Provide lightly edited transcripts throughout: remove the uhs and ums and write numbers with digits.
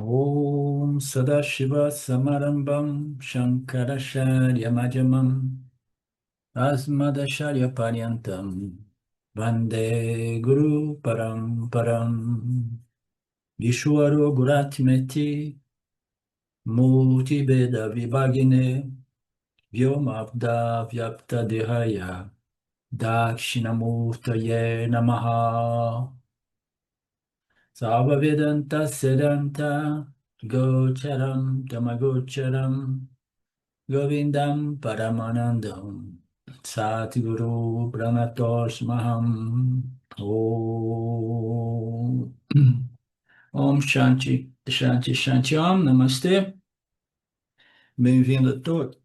Om Sadashiva Samarambam Shankaracharya Madhyamam Asmadacharya Paryantam Vande Guru Paramparam Vishwaro Guratmeti Multibeda Vibhagine Vyomavda Vyapta Dehaya Dakshinamurtaye Namaha Sarva Vedanta Siddhanta Gocharam Tamagocharam Govindam Paramanandam Satguru Pranatosh Maham Om Om Shanti Shanti Shanti Om Namastê. Bem-vindo a todos,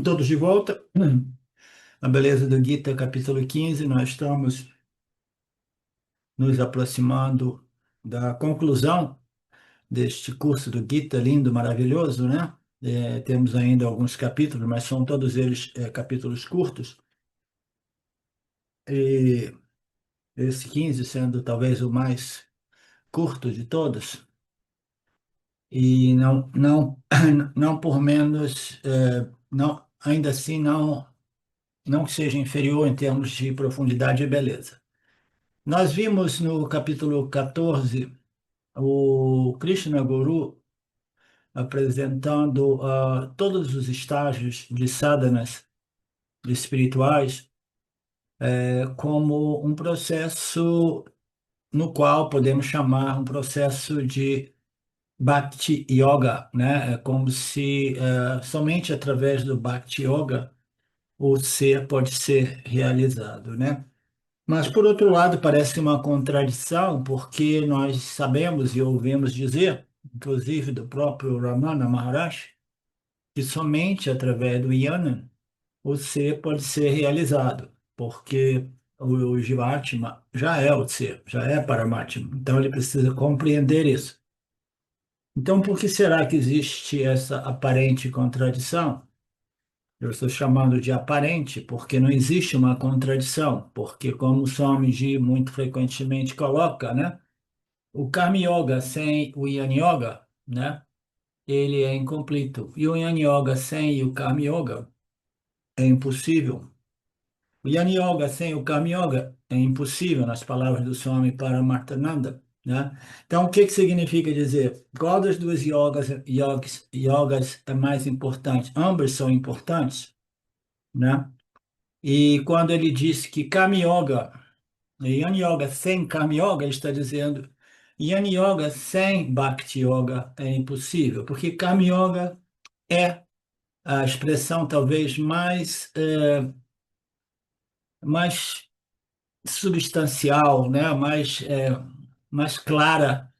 todos de volta. A beleza do Gita, capítulo 15. Nós estamos nos aproximando da conclusão deste curso do Gita lindo, maravilhoso, né? Temos ainda alguns capítulos, mas são todos eles capítulos curtos. E esse 15 sendo talvez o mais curto de todos. E não por menos, não, ainda assim não que seja inferior em termos de profundidade e beleza. Nós vimos no capítulo 14 o Krishna Guru apresentando todos os estágios de sadhanas espirituais como um processo no qual podemos chamar um processo de Bhakti Yoga, né? É como se somente através do Bhakti Yoga o ser pode ser realizado, né? Mas, por outro lado, parece uma contradição, porque nós sabemos e ouvimos dizer, inclusive do próprio Ramana Maharaj, que somente através do Jnana o ser pode ser realizado, porque o Jivatma já é o ser, já é Paramatma, então ele precisa compreender isso. Então, por que será que existe essa aparente contradição? Eu estou chamando de aparente porque não existe uma contradição, porque como o Swamiji muito frequentemente coloca, né? O Karma Yoga sem o Jnana Yoga, né? Ele é incompleto. E o Jnana Yoga sem o Karma Yoga é impossível. O Jnana Yoga sem o Karma Yoga é impossível, nas palavras do Swami Paramarthananda, né? Então, o que que significa dizer? Qual das duas yogas é mais importante? Ambas são importantes, né? E quando ele diz que Karma Yoga, Jnana Yoga sem Karma Yoga, ele está dizendo Jnana Yoga sem Bhakti Yoga é impossível, porque Karma Yoga é a expressão talvez mais substancial, né? Mais clara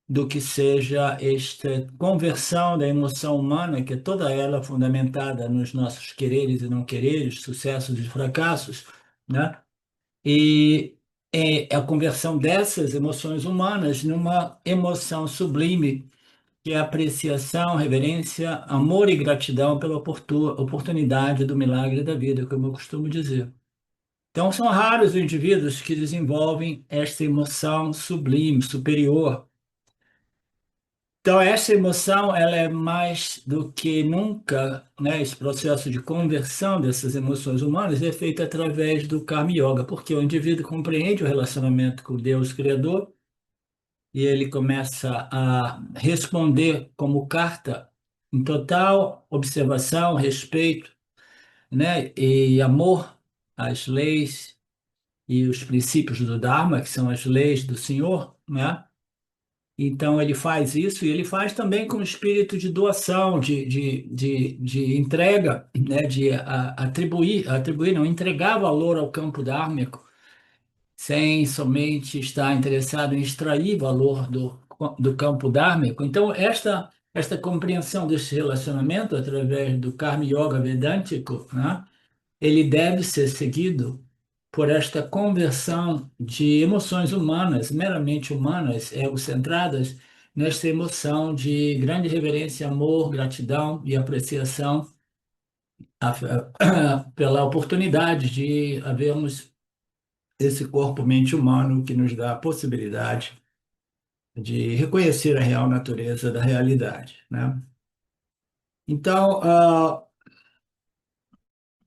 do que seja esta conversão da emoção humana, que é toda ela fundamentada nos nossos quereres e não quereres, sucessos e fracassos, né? E é a conversão dessas emoções humanas numa emoção sublime, que é apreciação, reverência, amor e gratidão pela oportunidade do milagre da vida, como eu costumo dizer. Então, são raros os indivíduos que desenvolvem esta emoção sublime, superior. Então, essa emoção, ela é mais do que nunca, né? Esse processo de conversão dessas emoções humanas é feito através do Karma Yoga, porque o indivíduo compreende o relacionamento com o Deus Criador e ele começa a responder como carta em total observação, respeito, né? E amor às leis e os princípios do Dharma, que são as leis do Senhor, né? Então ele faz isso e ele faz também com espírito de doação, de entrega, né? De atribuir, não, entregar valor ao campo dármico, sem somente estar interessado em extrair valor do campo dármico. Então, esta compreensão desse relacionamento através do Karma Yoga Vedântico, né? Ele deve ser seguido por esta conversão de emoções humanas, meramente humanas, egocentradas, nesta emoção de grande reverência, amor, gratidão e apreciação pela oportunidade de havermos esse corpo-mente humano que nos dá a possibilidade de reconhecer a real natureza da realidade, né? Então,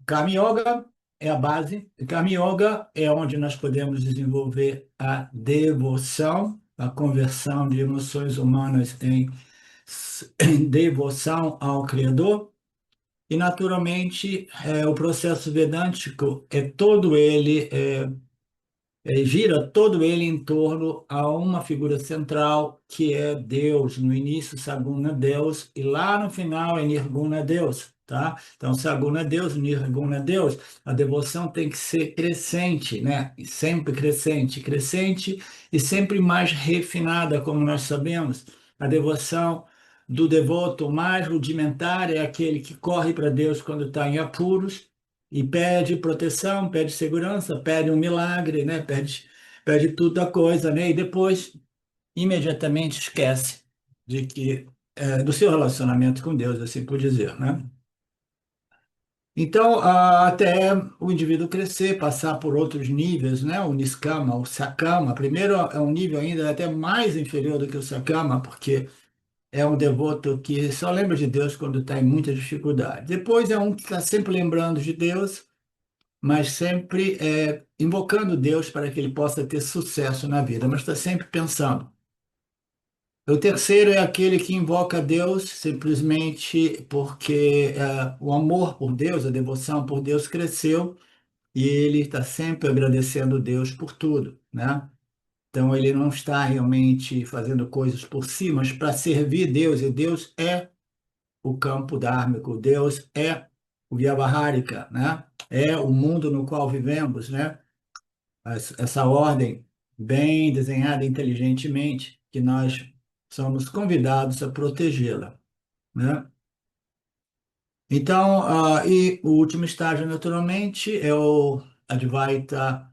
Karma Yoga é a base. Karma Yoga é onde nós podemos desenvolver a devoção, a conversão de emoções humanas em devoção ao Criador. E, naturalmente, o processo vedântico é todo ele gira todo ele em torno a uma figura central que é Deus. No início, Saguna Deus, e lá no final é Nirguna Deus, tá? Então, Saguna Deus, Nirguna Deus. A devoção tem que ser crescente, né? E sempre crescente, crescente e sempre mais refinada, como nós sabemos. A devoção do devoto mais rudimentar é aquele que corre para Deus quando está em apuros e pede proteção, pede segurança, pede um milagre, né? Pede tudo a coisa, né? E depois imediatamente esquece de que do seu relacionamento com Deus, assim por dizer, né? Então, até o indivíduo crescer, passar por outros níveis, né? O Niskama, o Sakama, primeiro é um nível ainda até mais inferior do que o Sakama, porque é um devoto que só lembra de Deus quando está em muita dificuldade. Depois é um que está sempre lembrando de Deus, mas sempre invocando Deus para que ele possa ter sucesso na vida, mas está sempre pensando. O terceiro é aquele que invoca Deus simplesmente porque o amor por Deus, a devoção por Deus cresceu e ele está sempre agradecendo Deus por tudo, né? Então ele não está realmente fazendo coisas por si, mas para servir Deus, e Deus é o campo dármico, Deus é o Vyavaharika, né? É o mundo no qual vivemos, né? Essa ordem bem desenhada inteligentemente, que nós somos convidados a protegê-la, né? Então, e o último estágio, naturalmente, é o Advaita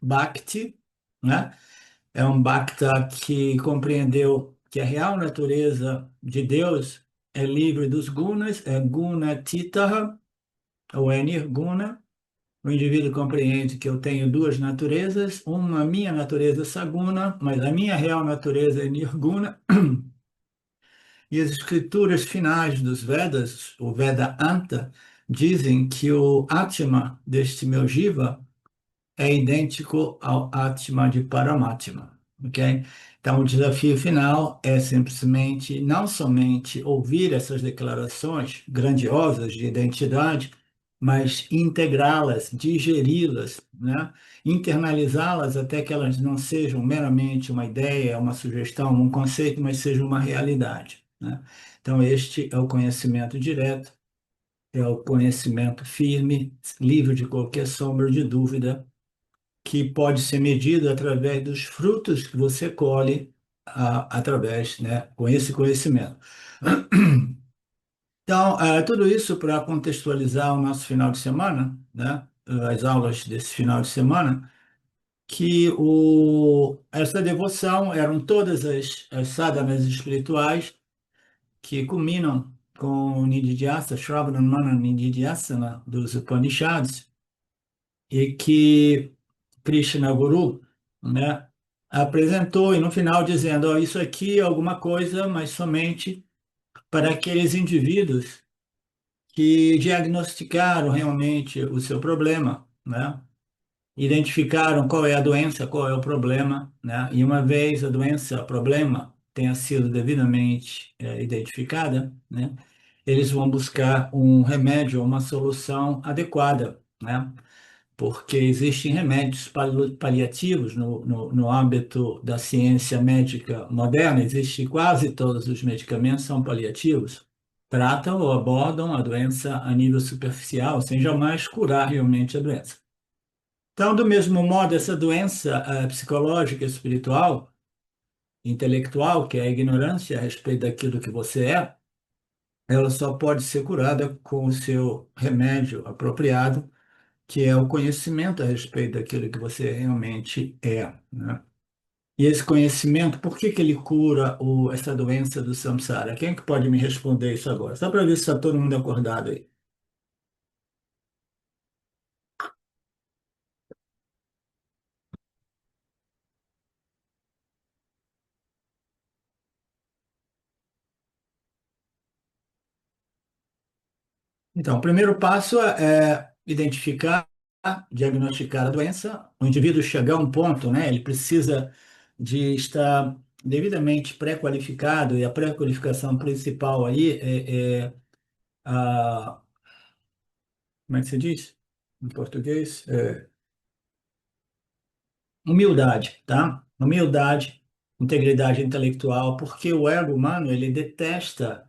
Bhakti, né? É um Bhakta que compreendeu que a real natureza de Deus é livre dos gunas, é gunatitaha, ou é nirguna. O indivíduo compreende que eu tenho duas naturezas, uma minha natureza saguna, mas a minha real natureza é nirguna, e as escrituras finais dos Vedas, o Veda Anta, dizem que o Atma deste meu Jiva é idêntico ao Atma de Paramatma, ok? Então, o desafio final é simplesmente não somente ouvir essas declarações grandiosas de identidade, mas integrá-las, digeri-las, né? Internalizá-las até que elas não sejam meramente uma ideia, uma sugestão, um conceito, mas sejam uma realidade, né? Então, este é o conhecimento direto, é o conhecimento firme, livre de qualquer sombra de dúvida, que pode ser medido através dos frutos que você colhe através, né, com esse conhecimento. Então, tudo isso para contextualizar o nosso final de semana, né, as aulas desse final de semana, que essa devoção eram todas as sadhanas espirituais que culminam com o Nididhyasa, Shravana Mana Nididhyasana dos Upanishads, e que Krishna Guru, né, apresentou e no final dizendo, ó, isso aqui é alguma coisa, mas somente para aqueles indivíduos que diagnosticaram realmente o seu problema, né? Identificaram qual é a doença, qual é o problema, né? E uma vez a doença, o problema tenha sido devidamente identificada, né? Eles vão buscar um remédio, uma solução adequada, né? Porque existem remédios paliativos no âmbito da ciência médica moderna, existe quase todos os medicamentos são paliativos, tratam ou abordam a doença a nível superficial, sem jamais curar realmente a doença. Então, do mesmo modo, essa doença psicológica, espiritual, intelectual, que é a ignorância a respeito daquilo que você é, ela só pode ser curada com o seu remédio apropriado, que é o conhecimento a respeito daquilo que você realmente é, né? E esse conhecimento, por que que ele cura essa doença do samsara? Quem é que pode me responder isso agora? Só para ver se está todo mundo acordado aí. Então, o primeiro passo é identificar, diagnosticar a doença. O indivíduo chegar a um ponto, né? Ele precisa de estar devidamente pré-qualificado, e a pré-qualificação principal aí é a, como é que se diz em português? Humildade, tá? Humildade, integridade intelectual, porque o ego humano, ele detesta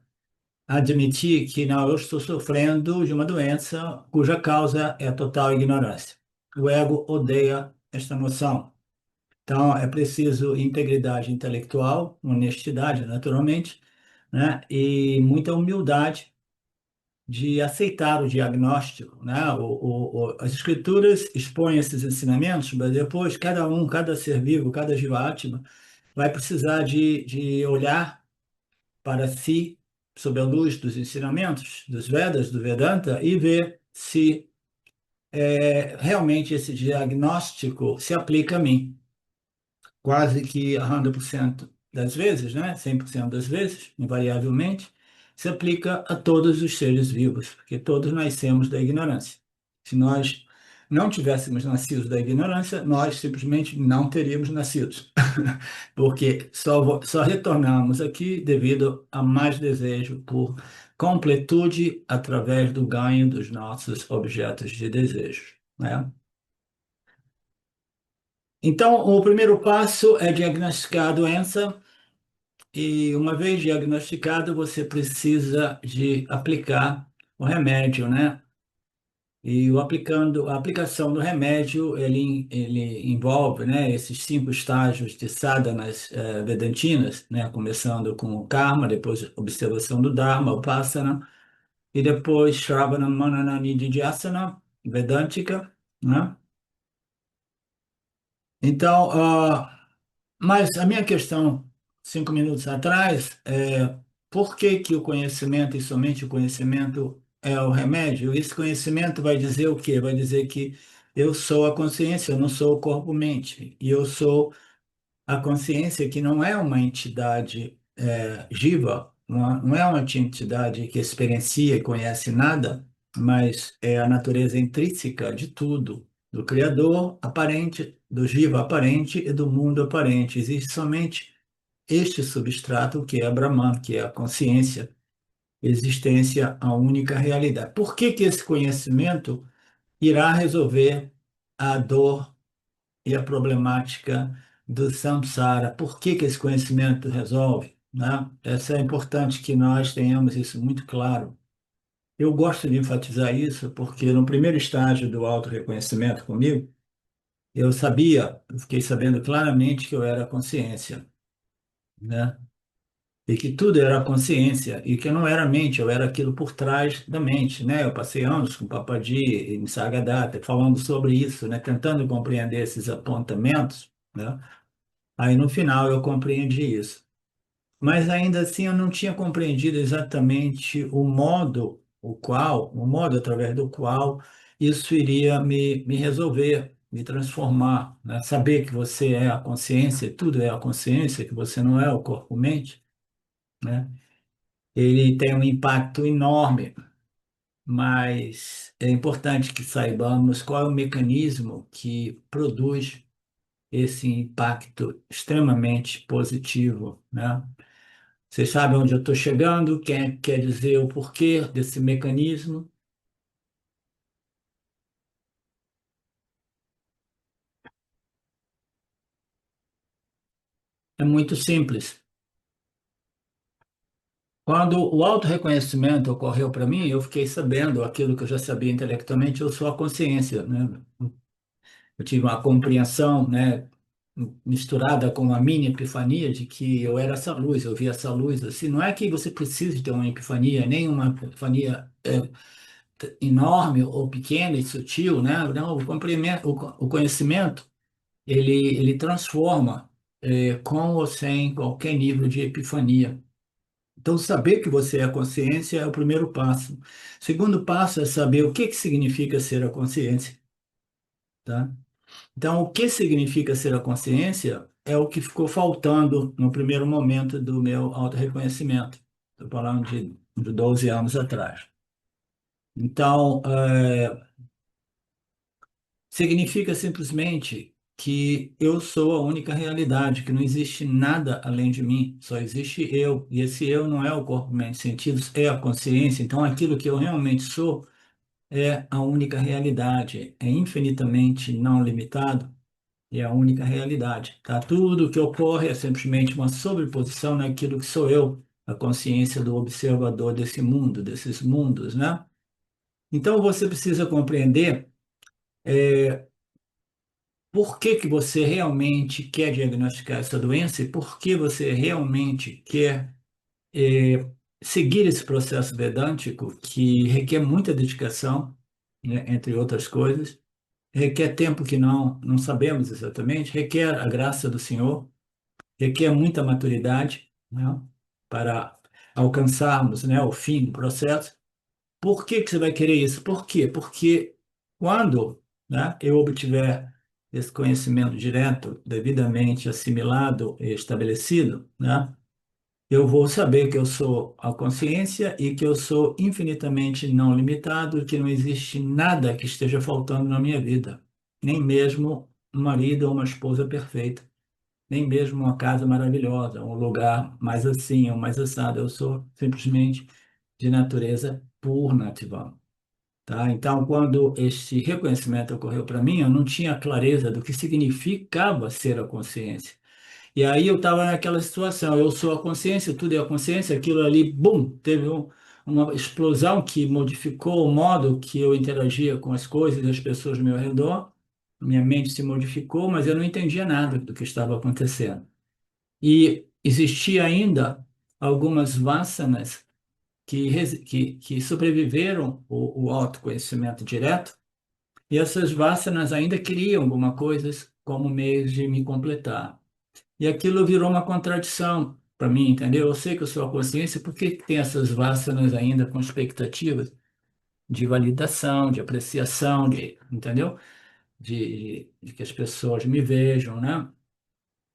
admitir que não, eu estou sofrendo de uma doença cuja causa é a total ignorância. O ego odeia esta noção. Então, é preciso integridade intelectual, honestidade, naturalmente, né? E muita humildade de aceitar o diagnóstico, né? As escrituras expõem esses ensinamentos, mas depois cada um, cada ser vivo, cada jivatma vai precisar de olhar para si, sob a luz dos ensinamentos dos Vedas, do Vedanta, e ver se realmente esse diagnóstico se aplica a mim. Quase que 100% das vezes, né? 100% das vezes, invariavelmente, se aplica a todos os seres vivos, porque todos nascemos da ignorância. Se nós não tivéssemos nascido da ignorância, nós simplesmente não teríamos nascido, porque só retornamos aqui devido a mais desejo por completude através do ganho dos nossos objetos de desejo, né? Então, o primeiro passo é diagnosticar a doença. E uma vez diagnosticado, você precisa de aplicar o remédio, né? E a aplicação do remédio, ele envolve, né, esses 5 estágios de sadhanas vedantinas, né? Começando com o karma, depois observação do dharma, o passana, e depois shravana, manana, nididhyasana, vedântica, né? Então, mas a minha questão, 5 minutos atrás, é por que que o conhecimento e somente o conhecimento é o remédio? Esse conhecimento vai dizer o quê? Vai dizer que eu sou a consciência, eu não sou o corpo-mente. E eu sou a consciência que não é uma entidade jiva, não é uma entidade que experiencia e conhece nada, mas é a natureza intrínseca de tudo, do Criador aparente, do jiva aparente e do mundo aparente. Existe somente este substrato que é Brahman, que é a consciência, existência, a única realidade. Por que que esse conhecimento irá resolver a dor e a problemática do samsara? Por que que esse conhecimento resolve, né? Essa é importante que nós tenhamos isso muito claro. Eu gosto de enfatizar isso porque no primeiro estágio do autorreconhecimento comigo, eu fiquei sabendo claramente que eu era consciência, né? E que tudo era consciência e que eu não era mente, eu era aquilo por trás da mente, né? Eu passei anos com Papaji e Nisargadatta falando sobre isso, né? Tentando compreender esses apontamentos, né? Aí no final eu compreendi isso. Mas ainda assim eu não tinha compreendido exatamente o modo através do qual isso iria me resolver, me transformar, né? Saber que você é a consciência, tudo é a consciência, que você não é o corpo-mente, né? Ele tem um impacto enorme, mas é importante que saibamos qual é o mecanismo que produz esse impacto extremamente positivo, né? Vocês sabem onde eu estou chegando? Quer dizer o porquê desse mecanismo? É muito simples. Quando o autorreconhecimento ocorreu para mim, eu fiquei sabendo aquilo que eu já sabia intelectualmente, eu sou a consciência, né? Eu tive uma compreensão, né, misturada com uma mini epifania de que eu era essa luz, eu via essa luz assim. Não é que você precise ter uma epifania, nem uma epifania enorme ou pequena e sutil, né? Não, o conhecimento ele transforma com ou sem qualquer nível de epifania. Então, saber que você é a consciência é o primeiro passo. O segundo passo é saber o que que significa ser a consciência, tá? Então, o que significa ser a consciência é o que ficou faltando no primeiro momento do meu autorreconhecimento. Estou falando de 12 anos atrás. Então, significa simplesmente que eu sou a única realidade, que não existe nada além de mim, só existe eu. E esse eu não é o corpo, mente, sentidos, é a consciência. Então, aquilo que eu realmente sou é a única realidade, é infinitamente não limitado e é a única realidade. Tá? Tudo que ocorre é simplesmente uma sobreposição naquilo que sou eu, a consciência do observador desse mundo, desses mundos, né? Então, você precisa compreender por que que você realmente quer diagnosticar essa doença e por que você realmente quer seguir esse processo vedântico que requer muita dedicação, né, entre outras coisas, requer tempo que não sabemos exatamente, requer a graça do Senhor, requer muita maturidade, né, para alcançarmos, né, o fim do processo. Por que que você vai querer isso? Por quê? Porque quando, né, eu obtiver esse conhecimento direto, devidamente assimilado e estabelecido, né, eu vou saber que eu sou a consciência e que eu sou infinitamente não limitado, que não existe nada que esteja faltando na minha vida, nem mesmo um marido ou uma esposa perfeita, nem mesmo uma casa maravilhosa, um lugar mais assim ou mais assado. Eu sou simplesmente de natureza purnativa. Tá? Então, quando este reconhecimento ocorreu para mim, eu não tinha clareza do que significava ser a consciência. E aí eu estava naquela situação, eu sou a consciência, tudo é a consciência, aquilo ali, bum, teve uma explosão que modificou o modo que eu interagia com as coisas e as pessoas ao meu redor. Minha mente se modificou, mas eu não entendia nada do que estava acontecendo. E existia ainda algumas vasanas que sobreviveram o autoconhecimento direto, e essas vasanas ainda queriam alguma coisa como meio de me completar. E aquilo virou uma contradição para mim, entendeu? Eu sei que eu sou a consciência, por que que tem essas vasanas ainda com expectativas de validação, de apreciação, entendeu? De que as pessoas me vejam, né?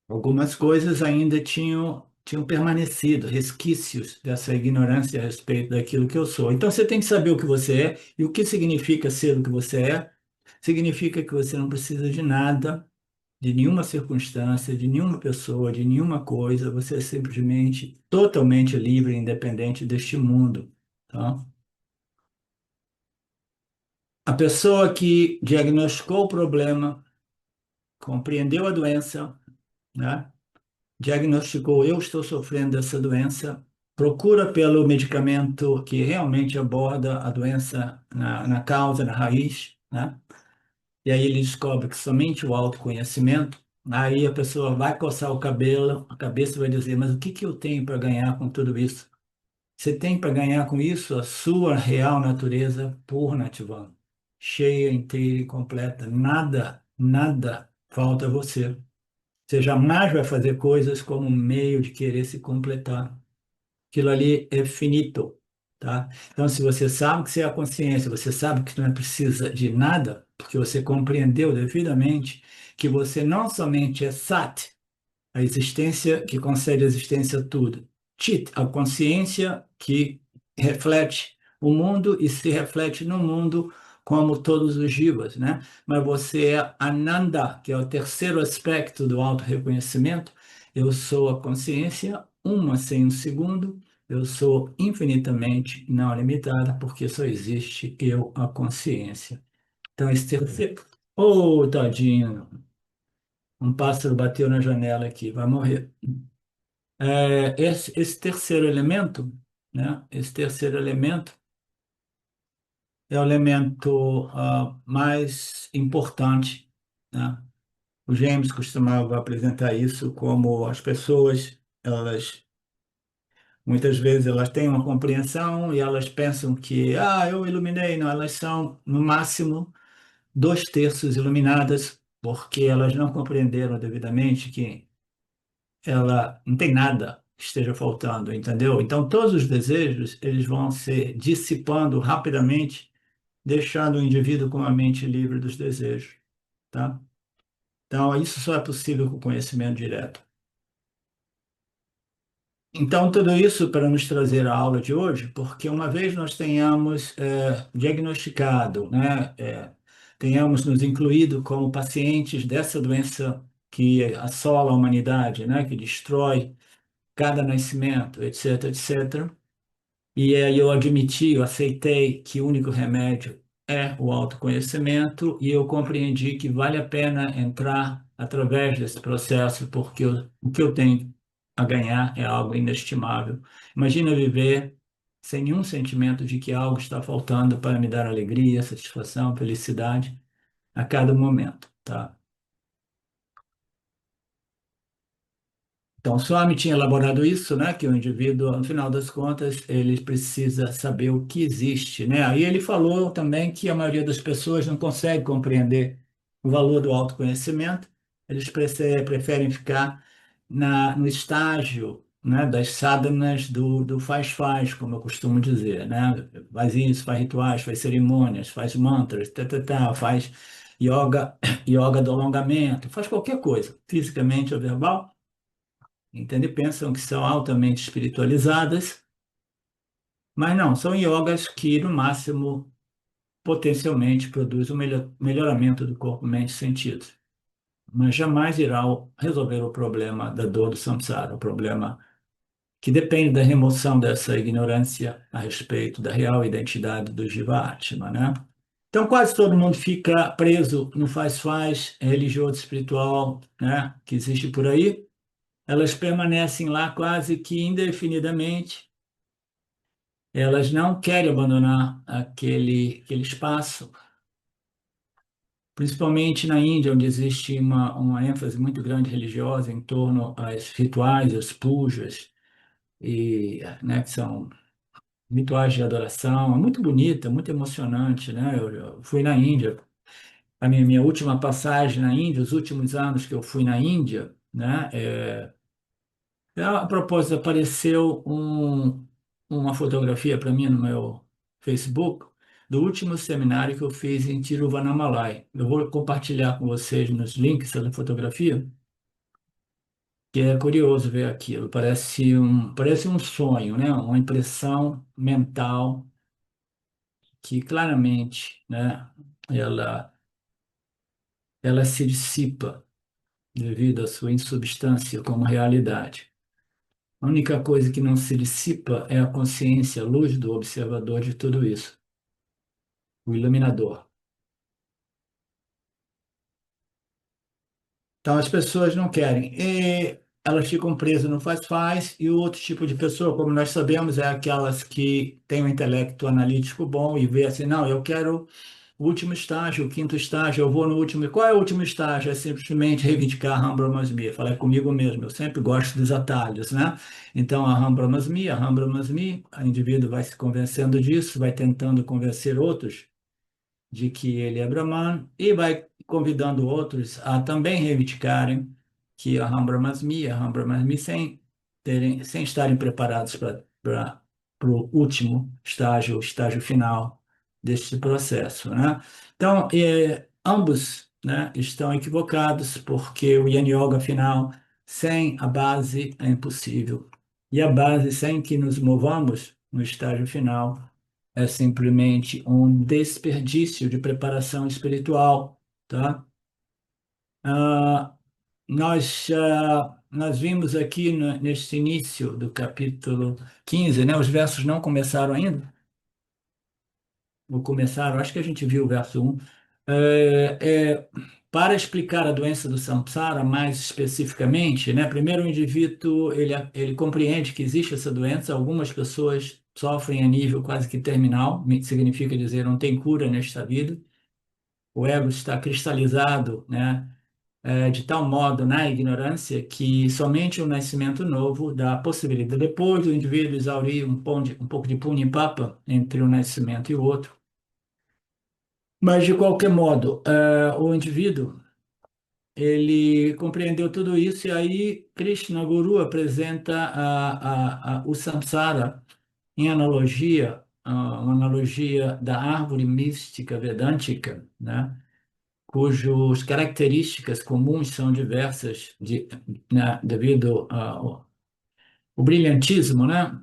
Algumas coisas ainda tinham permanecido, resquícios dessa ignorância a respeito daquilo que eu sou. Então você tem que saber o que você é e o que significa ser o que você é. Significa que você não precisa de nada, de nenhuma circunstância, de nenhuma pessoa, de nenhuma coisa. Você é simplesmente totalmente livre e independente deste mundo. Tá? A pessoa que diagnosticou o problema, compreendeu a doença, né? Diagnosticou, eu estou sofrendo dessa doença, procura pelo medicamento que realmente aborda a doença na causa, na raiz, né? E aí ele descobre que somente o autoconhecimento, aí a pessoa vai coçar o cabelo, a cabeça vai dizer, mas o que que eu tenho para ganhar com tudo isso? Você tem para ganhar com isso a sua real natureza purnativa, cheia, inteira e completa. Nada, nada falta a você. Você jamais vai fazer coisas como um meio de querer se completar. Aquilo ali é finito, tá? Então, se você sabe que você é a consciência, você sabe que não precisa de nada, porque você compreendeu devidamente que você não somente é sat, a existência que concede existência a tudo. Chit, a consciência que reflete o mundo e se reflete no mundo como todos os jivas, né? Mas você é Ananda, que é o terceiro aspecto do auto-reconhecimento. Eu sou a consciência, uma sem um segundo. Eu sou infinitamente não limitada, porque só existe eu, a consciência. Então, esse terceiro... Ô, tadinho! Um pássaro bateu na janela aqui, vai morrer. Esse terceiro elemento, né? Esse terceiro elemento é o elemento mais importante, né? O James costumava apresentar isso como as pessoas, elas muitas vezes elas têm uma compreensão e elas pensam que, eu iluminei, não, elas são no máximo dois terços iluminadas, porque elas não compreenderam devidamente que ela não tem nada que esteja faltando, entendeu? Então, todos os desejos, eles vão se dissipando rapidamente, deixando o indivíduo com a mente livre dos desejos, tá? Então, isso só é possível com conhecimento direto. Então, tudo isso para nos trazer a aula de hoje, porque uma vez nós tenhamos diagnosticado, né, tenhamos nos incluído como pacientes dessa doença que assola a humanidade, né, que destrói cada nascimento, etc, etc. E aí eu admiti, eu aceitei que o único remédio é o autoconhecimento e eu compreendi que vale a pena entrar através desse processo, porque o que eu tenho a ganhar é algo inestimável. Imagina viver sem nenhum sentimento de que algo está faltando para me dar alegria, satisfação, felicidade a cada momento, tá? Então, o Swami tinha elaborado isso, né, que o indivíduo, no final das contas, ele precisa saber o que existe, né? Aí ele falou também que a maioria das pessoas não consegue compreender o valor do autoconhecimento, eles preferem ficar no estágio, né, das sadhanas do faz-faz, como eu costumo dizer, né? Faz isso, faz rituais, faz cerimônias, faz mantras, faz yoga, yoga do alongamento, faz qualquer coisa, fisicamente ou verbal, entende? Pensam que são altamente espiritualizadas, mas não, são yogas que, no máximo, potencialmente produzem um melhoramento do corpo, mente e sentidos, mas jamais irão resolver o problema da dor do samsara, o problema que depende da remoção dessa ignorância a respeito da real identidade do Jiva-Atma, né? Então, quase todo mundo fica preso no faz-faz religioso espiritual, né, que existe por aí. Elas permanecem lá quase que indefinidamente. Elas não querem abandonar aquele espaço, principalmente na Índia, onde existe uma ênfase muito grande religiosa em torno aos rituais, aos pujas, e, né, que são rituais de adoração. É muito bonita, muito emocionante, né? Eu fui na Índia, a minha última passagem na Índia, os últimos anos que eu fui na Índia, né? A propósito, apareceu uma fotografia para mim no meu Facebook do último seminário que eu fiz em Tiruvannamalai. Eu vou compartilhar com vocês nos links essa fotografia, que é curioso ver aquilo. Parece um sonho, né? Uma impressão mental que claramente, né, ela, ela se dissipa devido à sua insubstância como realidade. A única coisa que não se dissipa é a consciência, a luz do observador de tudo isso, o iluminador. Então, as pessoas não querem. E elas ficam presas no faz-faz, e o outro tipo de pessoa, como nós sabemos, é aquelas que têm um intelecto analítico bom e vê assim, não, eu quero o último estágio, o quinto estágio, eu vou no último. E qual é o último estágio? É simplesmente reivindicar a Ram Brahmasmi. Falar comigo mesmo, eu sempre gosto dos atalhos, né? Então, a Ram Brahmasmi, o indivíduo vai se convencendo disso, vai tentando convencer outros de que ele é Brahman e vai convidando outros a também reivindicarem que a Aham Brahmasmi, sem estarem preparados para o último estágio, o estágio final deste processo, né? Então, ambos, né, estão equivocados, porque o Yin Yoga final, sem a base, é impossível. E a base, sem que nos movamos no estágio final, é simplesmente um desperdício de preparação espiritual, tá? Ah, nós vimos aqui neste início do capítulo 15, né? Os versos não começaram ainda, ou começaram, acho que a gente viu o verso 1. É, é, para explicar a doença do samsara mais especificamente, né? Primeiro o indivíduo ele compreende que existe essa doença, algumas pessoas sofrem a nível quase que terminal, significa dizer não tem cura nesta vida. O ego está cristalizado, né? De tal modo na ignorância que somente o nascimento novo dá a possibilidade. Depois do indivíduo exaurir um pouco de punha-papa entre um nascimento e o outro. Mas, de qualquer modo, o indivíduo, ele compreendeu tudo isso e aí Krishna Guru apresenta o samsara em analogia, uma analogia da árvore mística vedântica, né? Cujas características comuns são diversas devido o brilhantismo, né,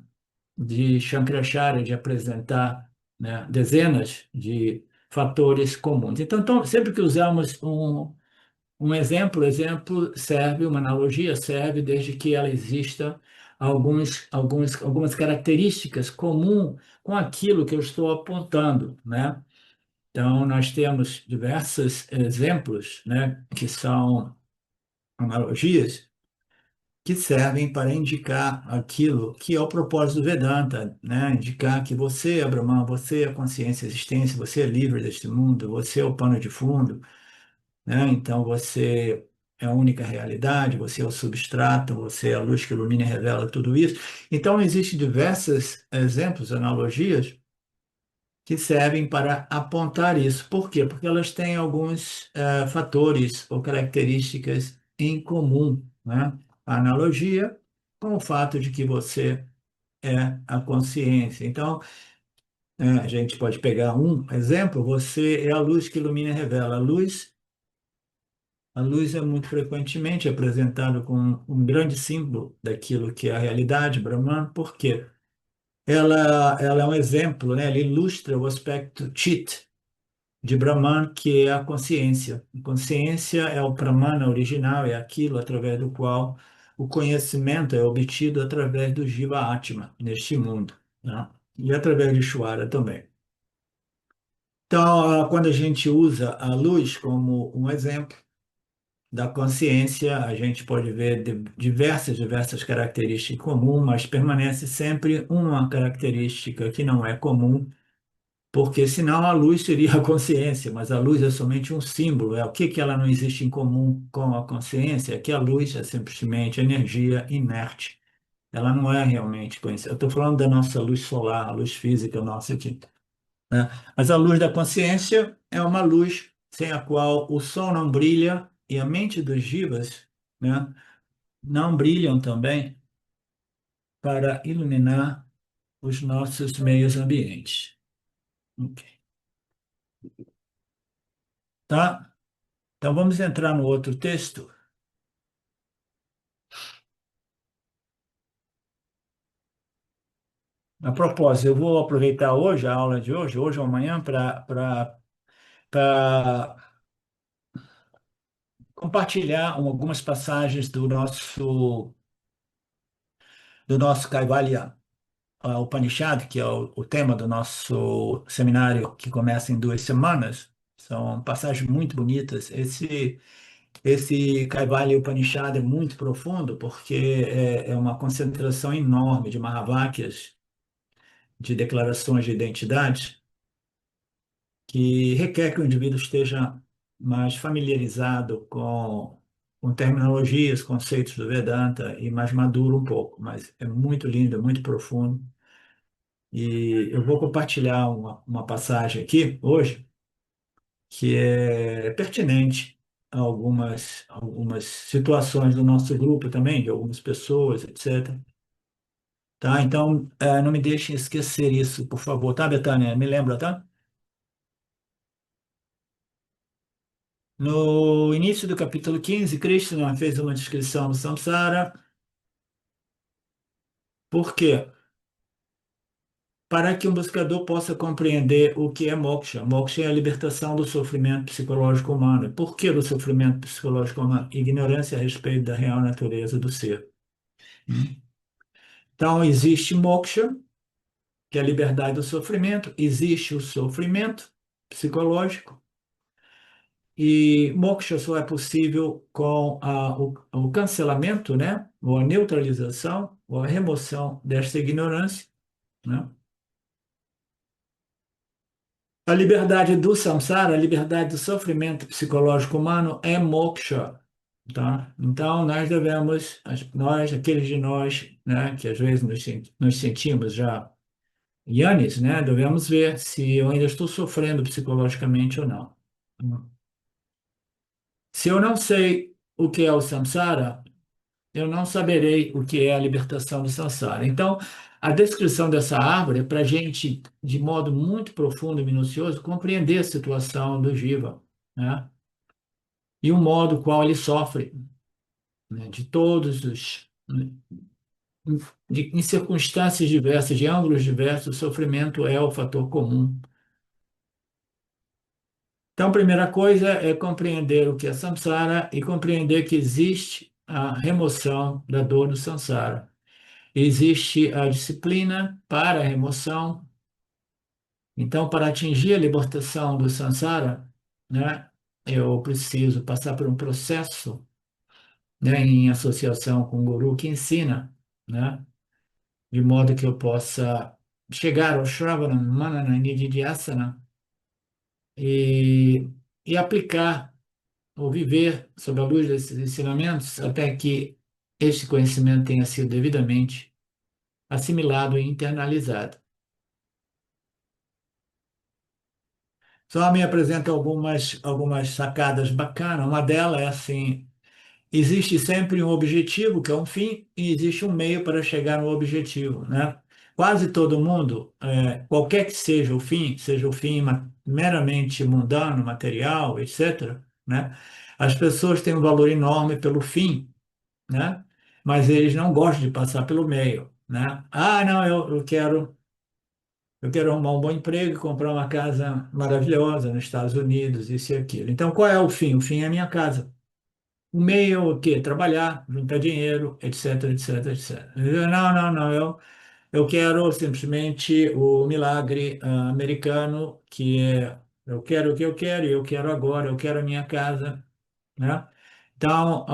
de Shankaracharya de apresentar, né, dezenas de fatores comuns. Então, sempre que usamos um exemplo, o exemplo serve, uma analogia serve desde que ela exista algumas características comuns com aquilo que eu estou apontando, né? Então, nós temos diversos exemplos, né, que são analogias que servem para indicar aquilo que é o propósito do Vedanta, né? Indicar que você é Brahman, você é a consciência, a existência, você é livre deste mundo, você é o pano de fundo, né? Então você é a única realidade, você é o substrato, você é a luz que ilumina e revela tudo isso. Então existem diversos exemplos, analogias que servem para apontar isso. Por quê? Porque elas têm alguns fatores ou características em comum, né? A analogia com o fato de que você é a consciência. Então, a gente pode pegar um exemplo, você é a luz que ilumina e revela. A luz é muito frequentemente apresentada como um grande símbolo daquilo que é a realidade, Brahman, por quê? Ela é um exemplo, né? Ela ilustra o aspecto Chit de Brahman, que é a consciência. A consciência é o Pramana original, é aquilo através do qual o conhecimento é obtido através do Jiva Atma, neste mundo, né? E através de Ishvara também. Então, quando a gente usa a luz como um exemplo, da consciência, a gente pode ver diversas características comuns, mas permanece sempre uma característica que não é comum, porque senão a luz seria a consciência, mas a luz é somente um símbolo. É o que que ela não existe em comum com a consciência? É que a luz é simplesmente energia inerte. Ela não é realmente conhecida. Eu estou falando da nossa luz solar, a luz física nossa aqui, né? Mas a luz da consciência é uma luz sem a qual o sol não brilha e a mente dos jivas, né, não brilham também para iluminar os nossos meios ambientes. Ok. Tá? Então vamos entrar no outro texto. A propósito, eu vou aproveitar hoje, a aula de hoje ou amanhã, para compartilhar algumas passagens do nosso Kaivalya Upanishad, que é o tema do nosso seminário que começa em 2 semanas. São passagens muito bonitas. Esse Kaivalya Upanishad é muito profundo porque é uma concentração enorme de Mahavakyas, de declarações de identidade, que requer que o indivíduo esteja mais familiarizado com terminologias, conceitos do Vedanta e mais maduro um pouco. Mas é muito lindo, é muito profundo. E eu vou compartilhar uma passagem aqui hoje que é pertinente a algumas situações do nosso grupo também, de algumas pessoas, etc. Tá? Então, não me deixem esquecer isso, por favor, tá, Betânia? Me lembra, tá? No início do capítulo 15, Krishna fez uma descrição do samsara. Por quê? Para que um buscador possa compreender o que é moksha. Moksha é a libertação do sofrimento psicológico humano. Por que do sofrimento psicológico humano? Ignorância a respeito da real natureza do ser. Então, existe moksha, que é a liberdade do sofrimento, existe o sofrimento psicológico, e moksha só é possível com o cancelamento, né? Ou a neutralização, ou a remoção desta ignorância, né? A liberdade do samsara, a liberdade do sofrimento psicológico humano é moksha, tá? Então, nós devemos, aqueles de nós, né, que às vezes nos sentimos já yanis, né, devemos ver se eu ainda estou sofrendo psicologicamente ou não. Se eu não sei o que é o samsara, eu não saberei o que é a libertação do samsara. Então, a descrição dessa árvore é para a gente, de modo muito profundo e minucioso, compreender a situação do jiva, né? E o modo qual ele sofre, né? De todos os. em circunstâncias diversas, de ângulos diversos, o sofrimento é o fator comum. Então, a primeira coisa é compreender o que é samsara e compreender que existe a remoção da dor do samsara. Existe a disciplina para a remoção. Então, para atingir a libertação do samsara, né, eu preciso passar por um processo, né, em associação com o guru que ensina, né, de modo que eu possa chegar ao Shravana, Manana e Nididhyasana e, e aplicar ou viver sob a luz desses ensinamentos até que este conhecimento tenha sido devidamente assimilado e internalizado. Só me apresenta algumas sacadas bacanas. Uma delas é assim: existe sempre um objetivo, que é um fim, e existe um meio para chegar no objetivo, né? Quase todo mundo, qualquer que seja o fim meramente mundano, material, etc., né? As pessoas têm um valor enorme pelo fim, né? Mas eles não gostam de passar pelo meio, né? Ah, não, eu quero arrumar um bom emprego e comprar uma casa maravilhosa nos Estados Unidos, isso e aquilo. Então, qual é o fim? O fim é a minha casa. O meio é o quê? Trabalhar, juntar dinheiro, etc, etc, etc. Não, não, não. Eu quero simplesmente o milagre americano, que é eu quero o que eu quero e eu quero agora, eu quero a minha casa, né? Então,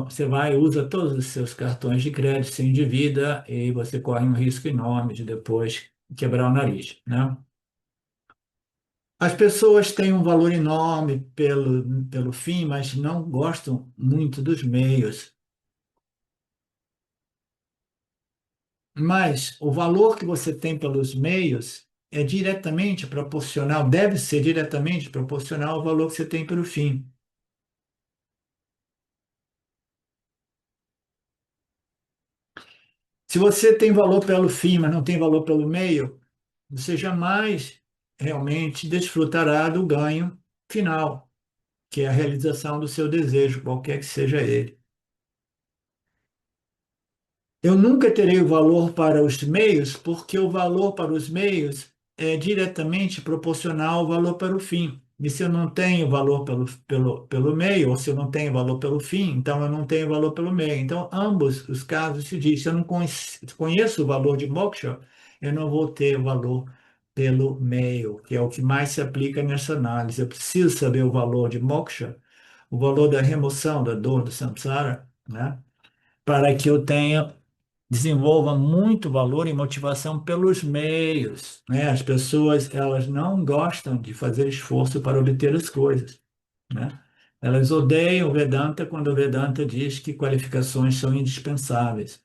você vai, usa todos os seus cartões de crédito, se endivida e você corre um risco enorme de depois quebrar o nariz, né? As pessoas têm um valor enorme pelo fim, mas não gostam muito dos meios. Mas o valor que você tem pelos meios é diretamente proporcional, deve ser diretamente proporcional ao valor que você tem pelo fim. Se você tem valor pelo fim, mas não tem valor pelo meio, você jamais realmente desfrutará do ganho final, que é a realização do seu desejo, qualquer que seja ele. Eu nunca terei o valor para os meios, porque o valor para os meios é diretamente proporcional ao valor para o fim. E se eu não tenho valor pelo meio, ou se eu não tenho valor pelo fim, então eu não tenho valor pelo meio. Então, ambos os casos se diz, se eu não conheço o valor de moksha, eu não vou ter o valor pelo meio, que é o que mais se aplica nessa análise. Eu preciso saber o valor de moksha, o valor da remoção da dor do samsara, né? Para que eu tenha desenvolva muito valor e motivação pelos meios, né? As pessoas, elas não gostam de fazer esforço para obter as coisas, né? Elas odeiam o Vedanta quando o Vedanta diz que qualificações são indispensáveis,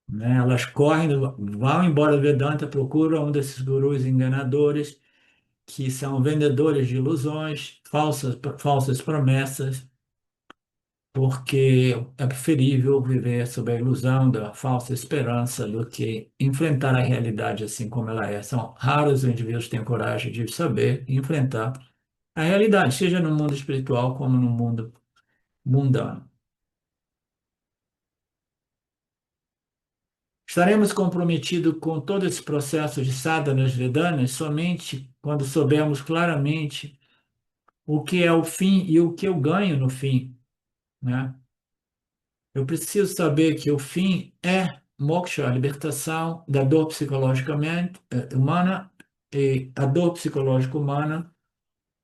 né? Elas correm, vão embora do Vedanta, procuram um desses gurus enganadores que são vendedores de ilusões, falsas promessas, porque é preferível viver sob a ilusão da falsa esperança do que enfrentar a realidade assim como ela é. São raros os indivíduos que têm coragem de saber e enfrentar a realidade, seja no mundo espiritual como no mundo mundano. Estaremos comprometidos com todo esse processo de sadhanas vedanas somente quando soubermos claramente o que é o fim e o que eu ganho no fim, né? Eu preciso saber que o fim é moksha, a libertação da dor psicologicamente humana, e a dor psicológica humana,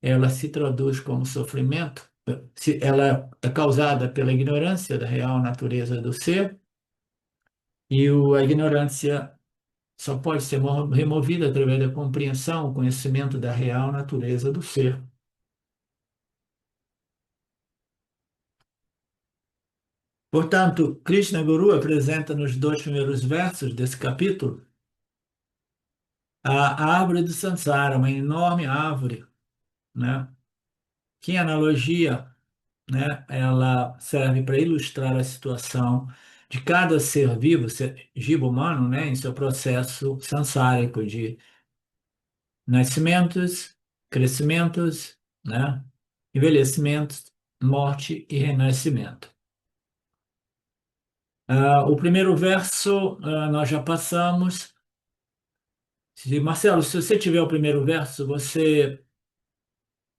ela se traduz como sofrimento, ela é causada pela ignorância da real natureza do ser, e a ignorância só pode ser removida através da compreensão, o conhecimento da real natureza do ser. Portanto, Krishna Guru apresenta nos dois primeiros versos desse capítulo a árvore do Sansara, uma enorme árvore, né? Que em analogia, né, ela serve para ilustrar a situação de cada ser vivo, ser jiva humano, né, em seu processo sansárico de nascimentos, crescimentos, né, envelhecimentos, morte e renascimento. O primeiro verso, nós já passamos. Marcelo, se você tiver o primeiro verso, você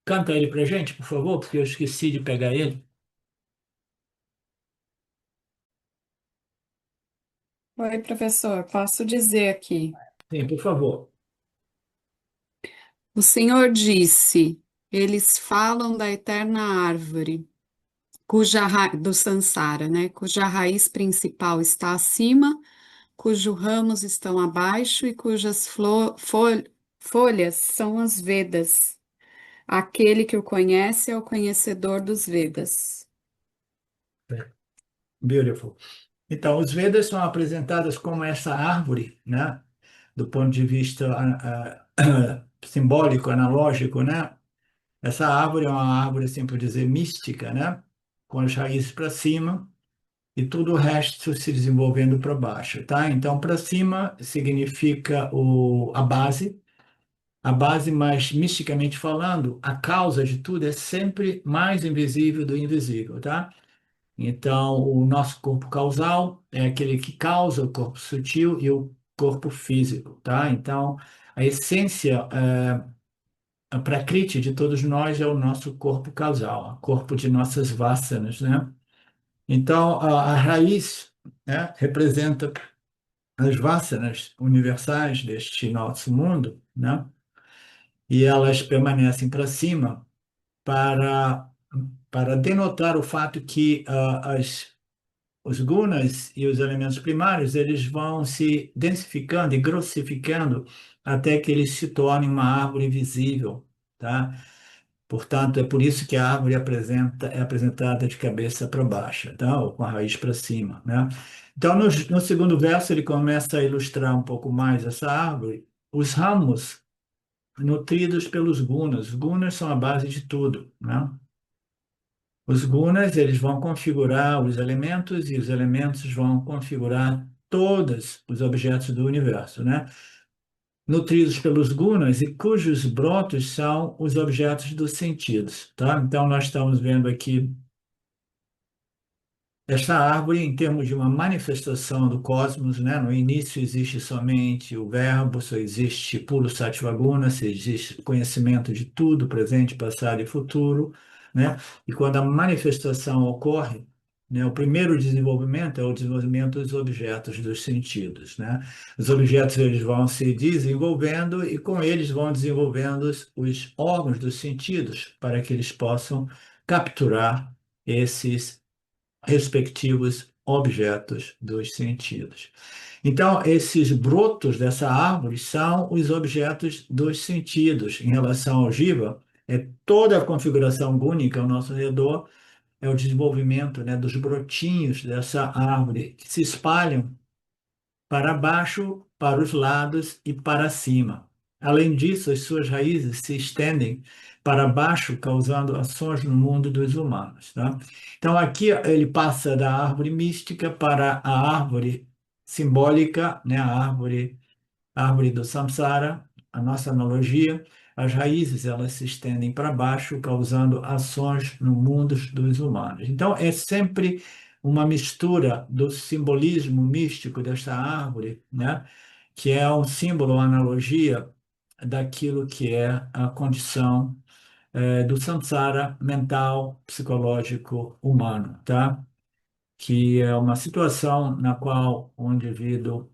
canta ele para gente, por favor, porque eu esqueci de pegar ele. Oi, professor, posso dizer aqui. Sim, por favor. O Senhor disse: Eles falam da eterna árvore, do Sansara, né? Cuja raiz principal está acima, cujos ramos estão abaixo e cujas folhas são as Vedas. Aquele que o conhece é o conhecedor dos Vedas. Beautiful. Então, os Vedas são apresentados como essa árvore, né? Do ponto de vista simbólico, analógico, né? Essa árvore é uma árvore, assim por dizer, mística, né? Com as raízes para cima e tudo o resto se desenvolvendo para baixo, tá? Então, para cima significa a base, mas misticamente falando, a causa de tudo é sempre mais invisível do invisível, tá? Então, o nosso corpo causal é aquele que causa o corpo sutil e o corpo físico, tá? Então, a essência, a prakriti de todos nós é o nosso corpo causal, o corpo de nossas vássanas, né? Então, a raiz, né, representa as vássanas universais deste nosso mundo, né? E elas permanecem para cima para, para denotar o fato que os gunas e os elementos primários eles vão se densificando e grossificando até que eles se tornem uma árvore visível, tá? Portanto, é por isso que a árvore é apresentada de cabeça para baixo, tá? Ou com a raiz para cima, né? Então, no segundo verso, ele começa a ilustrar um pouco mais essa árvore. Os ramos nutridos pelos gunas. Os gunas são a base de tudo, né? Os gunas, eles vão configurar os elementos e os elementos vão configurar todos os objetos do universo, né? Nutridos pelos gunas e cujos brotos são os objetos dos sentidos, tá? Então, nós estamos vendo aqui esta árvore, em termos de uma manifestação do cosmos, né? No início existe somente o verbo, só existe puro sattva guna, só existe conhecimento de tudo, presente, passado e futuro, né? E quando a manifestação ocorre, né, o primeiro desenvolvimento é o desenvolvimento dos objetos dos sentidos, né? Os objetos eles vão se desenvolvendo e com eles vão desenvolvendo os órgãos dos sentidos para que eles possam capturar esses respectivos objetos dos sentidos. Então, esses brotos dessa árvore são os objetos dos sentidos. Em relação ao Jiva, é toda a configuração gúnica ao nosso redor, é o desenvolvimento, né, dos brotinhos dessa árvore que se espalham para baixo, para os lados e para cima. Além disso, as suas raízes se estendem para baixo, causando ações no mundo dos humanos, tá? Então, aqui ele passa da árvore mística para a árvore simbólica, né? A árvore do samsara, a nossa analogia. As raízes elas se estendem para baixo, causando ações no mundo dos humanos. Então, é sempre uma mistura do simbolismo místico desta árvore, né? Que é um símbolo, uma analogia daquilo que é a condição do samsara mental, psicológico, humano, tá? Que é uma situação na qual o indivíduo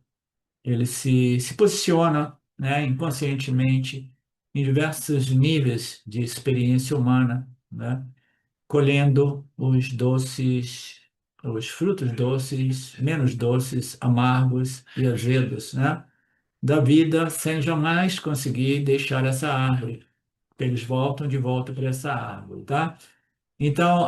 ele se posiciona, né, inconscientemente em diversos níveis de experiência humana, né, colhendo os doces, os frutos doces, menos doces, amargos e azedos, né, da vida, sem jamais conseguir deixar essa árvore. Eles voltam de volta para essa árvore, tá? Então,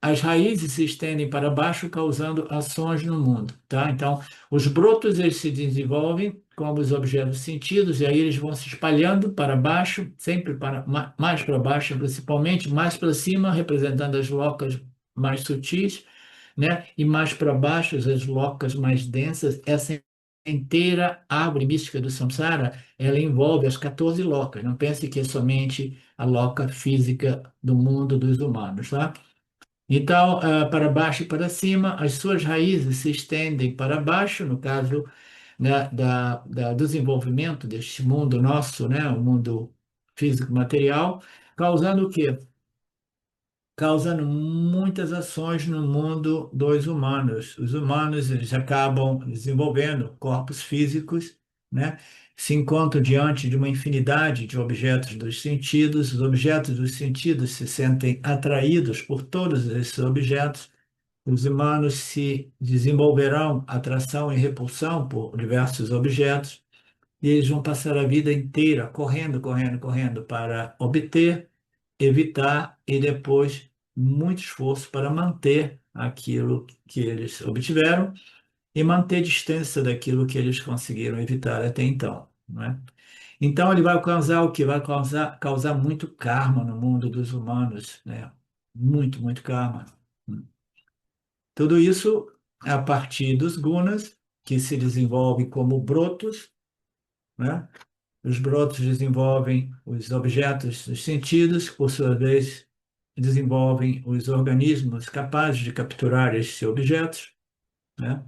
as raízes se estendem para baixo, causando ações no mundo, tá? Então, os brotos eles se desenvolvem como os objetos sentidos, e aí eles vão se espalhando para baixo, sempre para mais para baixo, principalmente, mais para cima, representando as locas mais sutis, né? E mais para baixo, as locas mais densas. Essa inteira árvore mística do samsara, ela envolve as 14 locas. Não pense que é somente a loca física do mundo dos humanos, tá? Então, para baixo e para cima, as suas raízes se estendem para baixo, no caso, né, do desenvolvimento deste mundo nosso, né, o mundo físico material, causando o quê? Causando muitas ações no mundo dos humanos. Os humanos eles acabam desenvolvendo corpos físicos, né? Se encontram diante de uma infinidade de objetos dos sentidos. Os objetos dos sentidos se sentem atraídos por todos esses objetos. Os humanos se desenvolverão atração e repulsão por diversos objetos. E eles vão passar a vida inteira correndo, correndo, correndo para obter, evitar e depois muito esforço para manter aquilo que eles obtiveram e manter distância daquilo que eles conseguiram evitar até então, não é? Então ele vai causar o que? Vai causar muito karma no mundo dos humanos, né? Muito, muito karma. Tudo isso a partir dos gunas, que se desenvolvem como brotos, né? Os brotos desenvolvem os objetos dos sentidos, que, por sua vez, desenvolvem os organismos capazes de capturar esses objetos, né?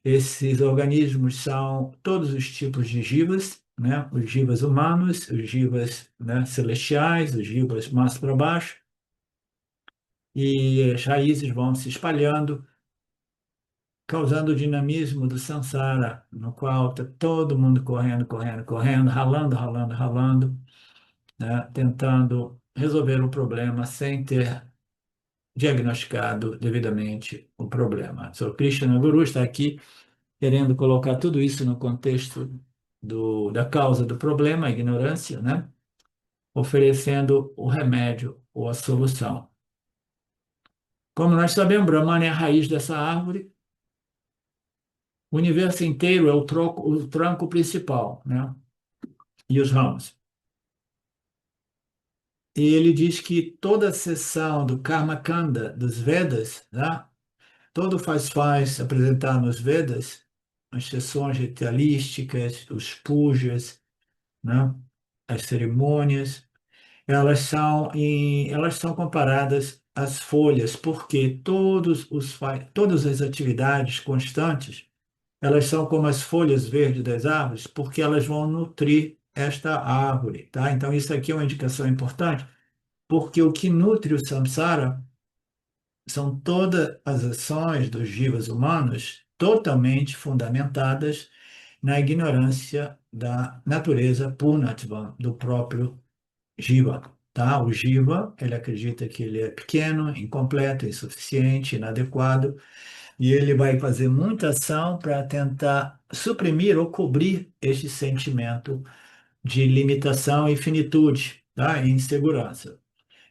Esses organismos são todos os tipos de jivas, né? Os jivas humanos, os jivas, né, celestiais, os jivas mais para baixo, e as raízes vão se espalhando, causando o dinamismo do samsara, no qual está todo mundo correndo, correndo, correndo, ralando, ralando, ralando, né, tentando resolver o problema sem ter diagnosticado devidamente o problema. So, Krishna Guru está aqui querendo colocar tudo isso no contexto da causa do problema, a ignorância, né, oferecendo o remédio ou a solução. Como nós sabemos, Brahman é a raiz dessa árvore, o universo inteiro é o tronco principal, né, e os ramos. E ele diz que toda a seção do Karma Kanda dos Vedas, né, todo faz apresentar nos Vedas, as sessões ritualísticas, os pujas, né, as cerimônias, elas são comparadas às folhas, porque todas as atividades constantes, elas são como as folhas verdes das árvores, porque elas vão nutrir esta árvore, tá? Então isso aqui é uma indicação importante, porque o que nutre o samsara são todas as ações dos jivas humanos totalmente fundamentadas na ignorância da natureza purnatva, do próprio jiva. Tá? O jiva, ele acredita que ele é pequeno, incompleto, insuficiente, inadequado, e ele vai fazer muita ação para tentar suprimir ou cobrir este sentimento de limitação e finitude, tá? E insegurança.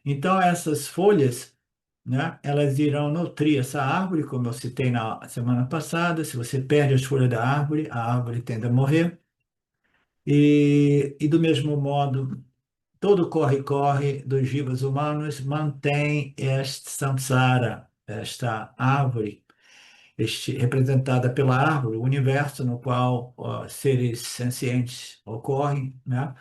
Então, essas folhas, né, elas irão nutrir essa árvore, como eu citei na semana passada. Se você perde as folhas da árvore, a árvore tende a morrer. E do mesmo modo, todo corre-corre dos vivos humanos mantém este samsara, esta árvore, representada pela árvore, o universo no qual seres sencientes ocorrem, né?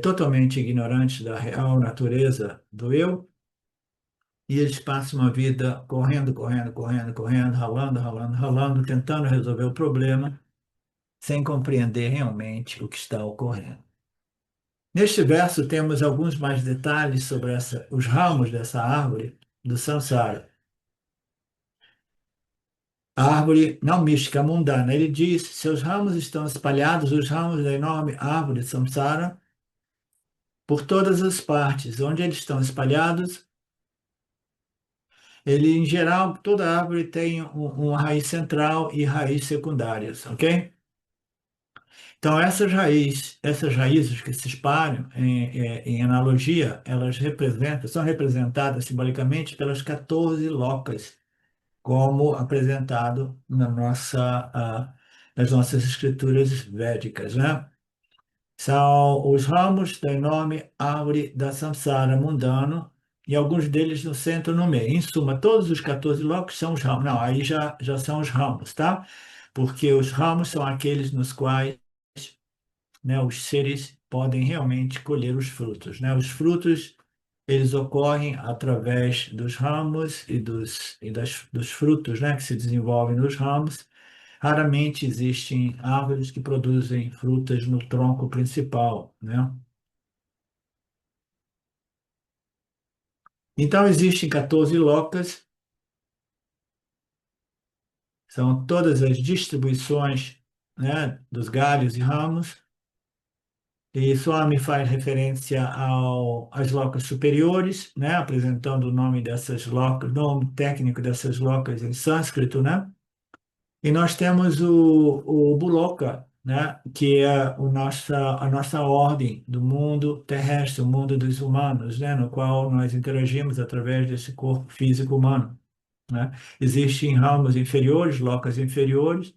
Totalmente ignorantes da real natureza do eu. E eles passam uma vida correndo, correndo, correndo, correndo, ralando, ralando, ralando, tentando resolver o problema, sem compreender realmente o que está ocorrendo. Neste verso temos alguns mais detalhes sobre os ramos dessa árvore do samsara. A árvore não mística, mundana. Ele diz: seus ramos estão espalhados, os ramos da enorme árvore de samsara, por todas as partes. Onde eles estão espalhados, em geral, toda árvore tem uma raiz central e raízes secundárias, ok? Então, essas raízes que se espalham em analogia, são representadas simbolicamente pelas 14 locas, como apresentado nas nossas escrituras védicas, né? São os ramos da enorme árvore da samsara mundano, e alguns deles no centro no meio. Em suma, todos os 14 locos são os ramos. Não, aí já são os ramos, tá? Porque os ramos são aqueles nos quais, né, os seres podem realmente colher os frutos, né? Os frutos, eles ocorrem através dos ramos dos frutos, né, que se desenvolvem nos ramos. Raramente existem árvores que produzem frutas no tronco principal, né? Então, existem 14 locas, são todas as distribuições, né, dos galhos e ramos, e só me faz referência às locas superiores, né, apresentando o nome dessas locas, o nome técnico dessas locas em sânscrito, né? E nós temos o Buloka, né, que é a nossa ordem do mundo terrestre, o mundo dos humanos, né, no qual nós interagimos através desse corpo físico humano, né? Existem ramos inferiores, locas inferiores,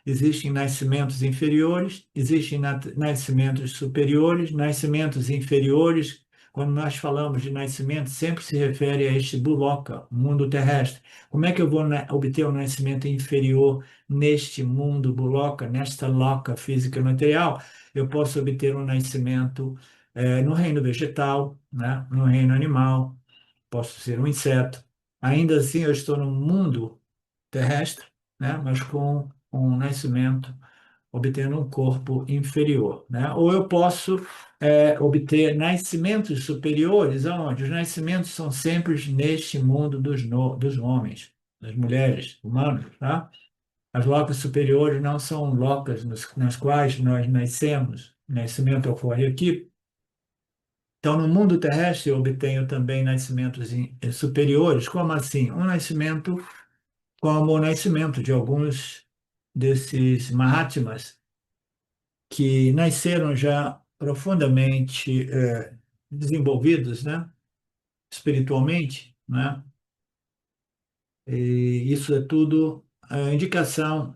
existem nascimentos inferiores, existem nascimentos superiores, nascimentos inferiores. Quando nós falamos de nascimento, sempre se refere a este buloca, mundo terrestre. Como é que eu vou obter um nascimento inferior neste mundo buloca, nesta loca física e material? Eu posso obter um nascimento no reino vegetal, né? No reino animal, posso ser um inseto. Ainda assim, eu estou no mundo terrestre, né? Mas com um nascimento, obtendo um corpo inferior, né? Ou eu posso obter nascimentos superiores, aonde os nascimentos são sempre neste mundo dos homens, das mulheres, humanos, tá? As locas superiores não são locas nas quais nós nascemos, o nascimento ocorre aqui. Então, no mundo terrestre, eu obtenho também nascimentos superiores. Como assim? Um nascimento como o nascimento de alguns desses Mahatmas que nasceram já profundamente desenvolvidos, né, espiritualmente, né? E isso é tudo indicação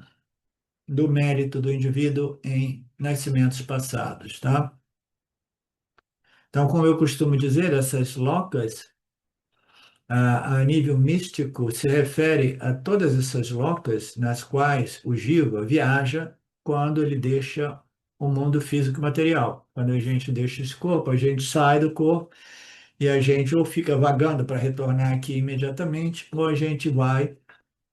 do mérito do indivíduo em nascimentos passados, tá? Então, como eu costumo dizer, essas locas a nível místico, se refere a todas essas locas nas quais o Jiva viaja quando ele deixa o mundo físico e material. Quando a gente deixa esse corpo, a gente sai do corpo e a gente ou fica vagando para retornar aqui imediatamente, ou a gente vai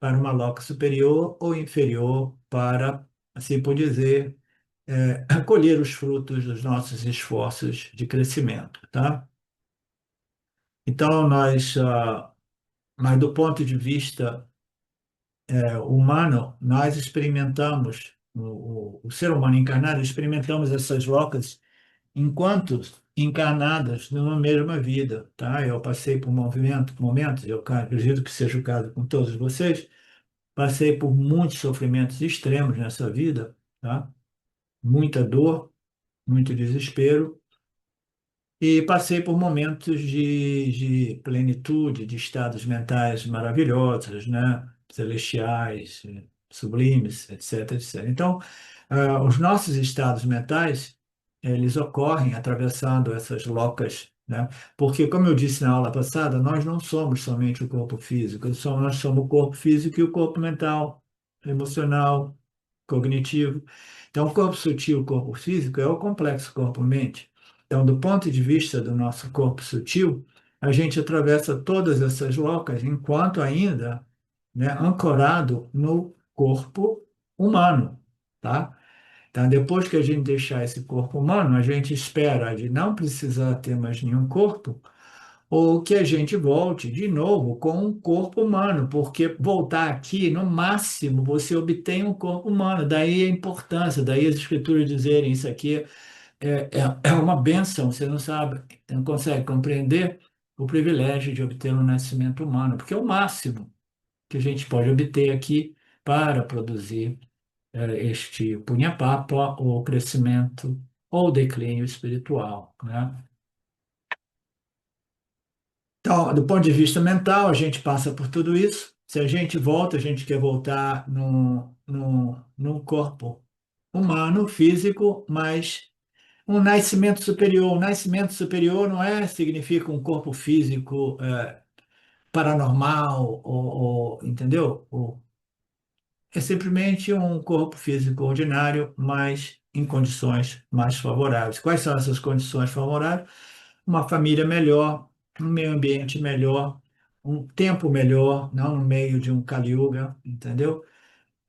para uma loca superior ou inferior para, assim por dizer, colher os frutos dos nossos esforços de crescimento, tá? Então, mas do ponto de vista humano, nós experimentamos, o ser humano encarnado, experimentamos essas locas enquanto encarnadas numa mesma vida, tá? Eu passei por momentos, eu acredito que seja o caso com todos vocês, passei por muitos sofrimentos extremos nessa vida, tá? Muita dor, muito desespero, e passei por momentos de plenitude, de estados mentais maravilhosos, né? Celestiais, sublimes, etc, etc. Então, os nossos estados mentais, eles ocorrem atravessando essas locas, né? Porque, como eu disse na aula passada, nós não somos somente o corpo físico, nós somos o corpo físico e o corpo mental, emocional, cognitivo. Então, o corpo sutil, o corpo físico, é o complexo corpo-mente. Então, do ponto de vista do nosso corpo sutil, a gente atravessa todas essas locas enquanto ainda, né, ancorado no corpo humano, tá? Então, depois que a gente deixar esse corpo humano, a gente espera de não precisar ter mais nenhum corpo, ou que a gente volte de novo com um corpo humano, porque voltar aqui, no máximo, você obtém um corpo humano. Daí a importância, daí as escrituras dizerem isso aqui é uma bênção, você não sabe, não consegue compreender o privilégio de obter um nascimento humano, porque é o máximo que a gente pode obter aqui para produzir este punha-papa, ou crescimento, ou declínio espiritual, né? Então, do ponto de vista mental, a gente passa por tudo isso. Se a gente volta, a gente quer voltar num corpo humano, físico, mas um nascimento superior. Um nascimento superior não significa um corpo físico paranormal, entendeu? É simplesmente um corpo físico ordinário, mas em condições mais favoráveis. Quais são essas condições favoráveis? Uma família melhor, um meio ambiente melhor, um tempo melhor, não no meio de um Kali Yuga, entendeu?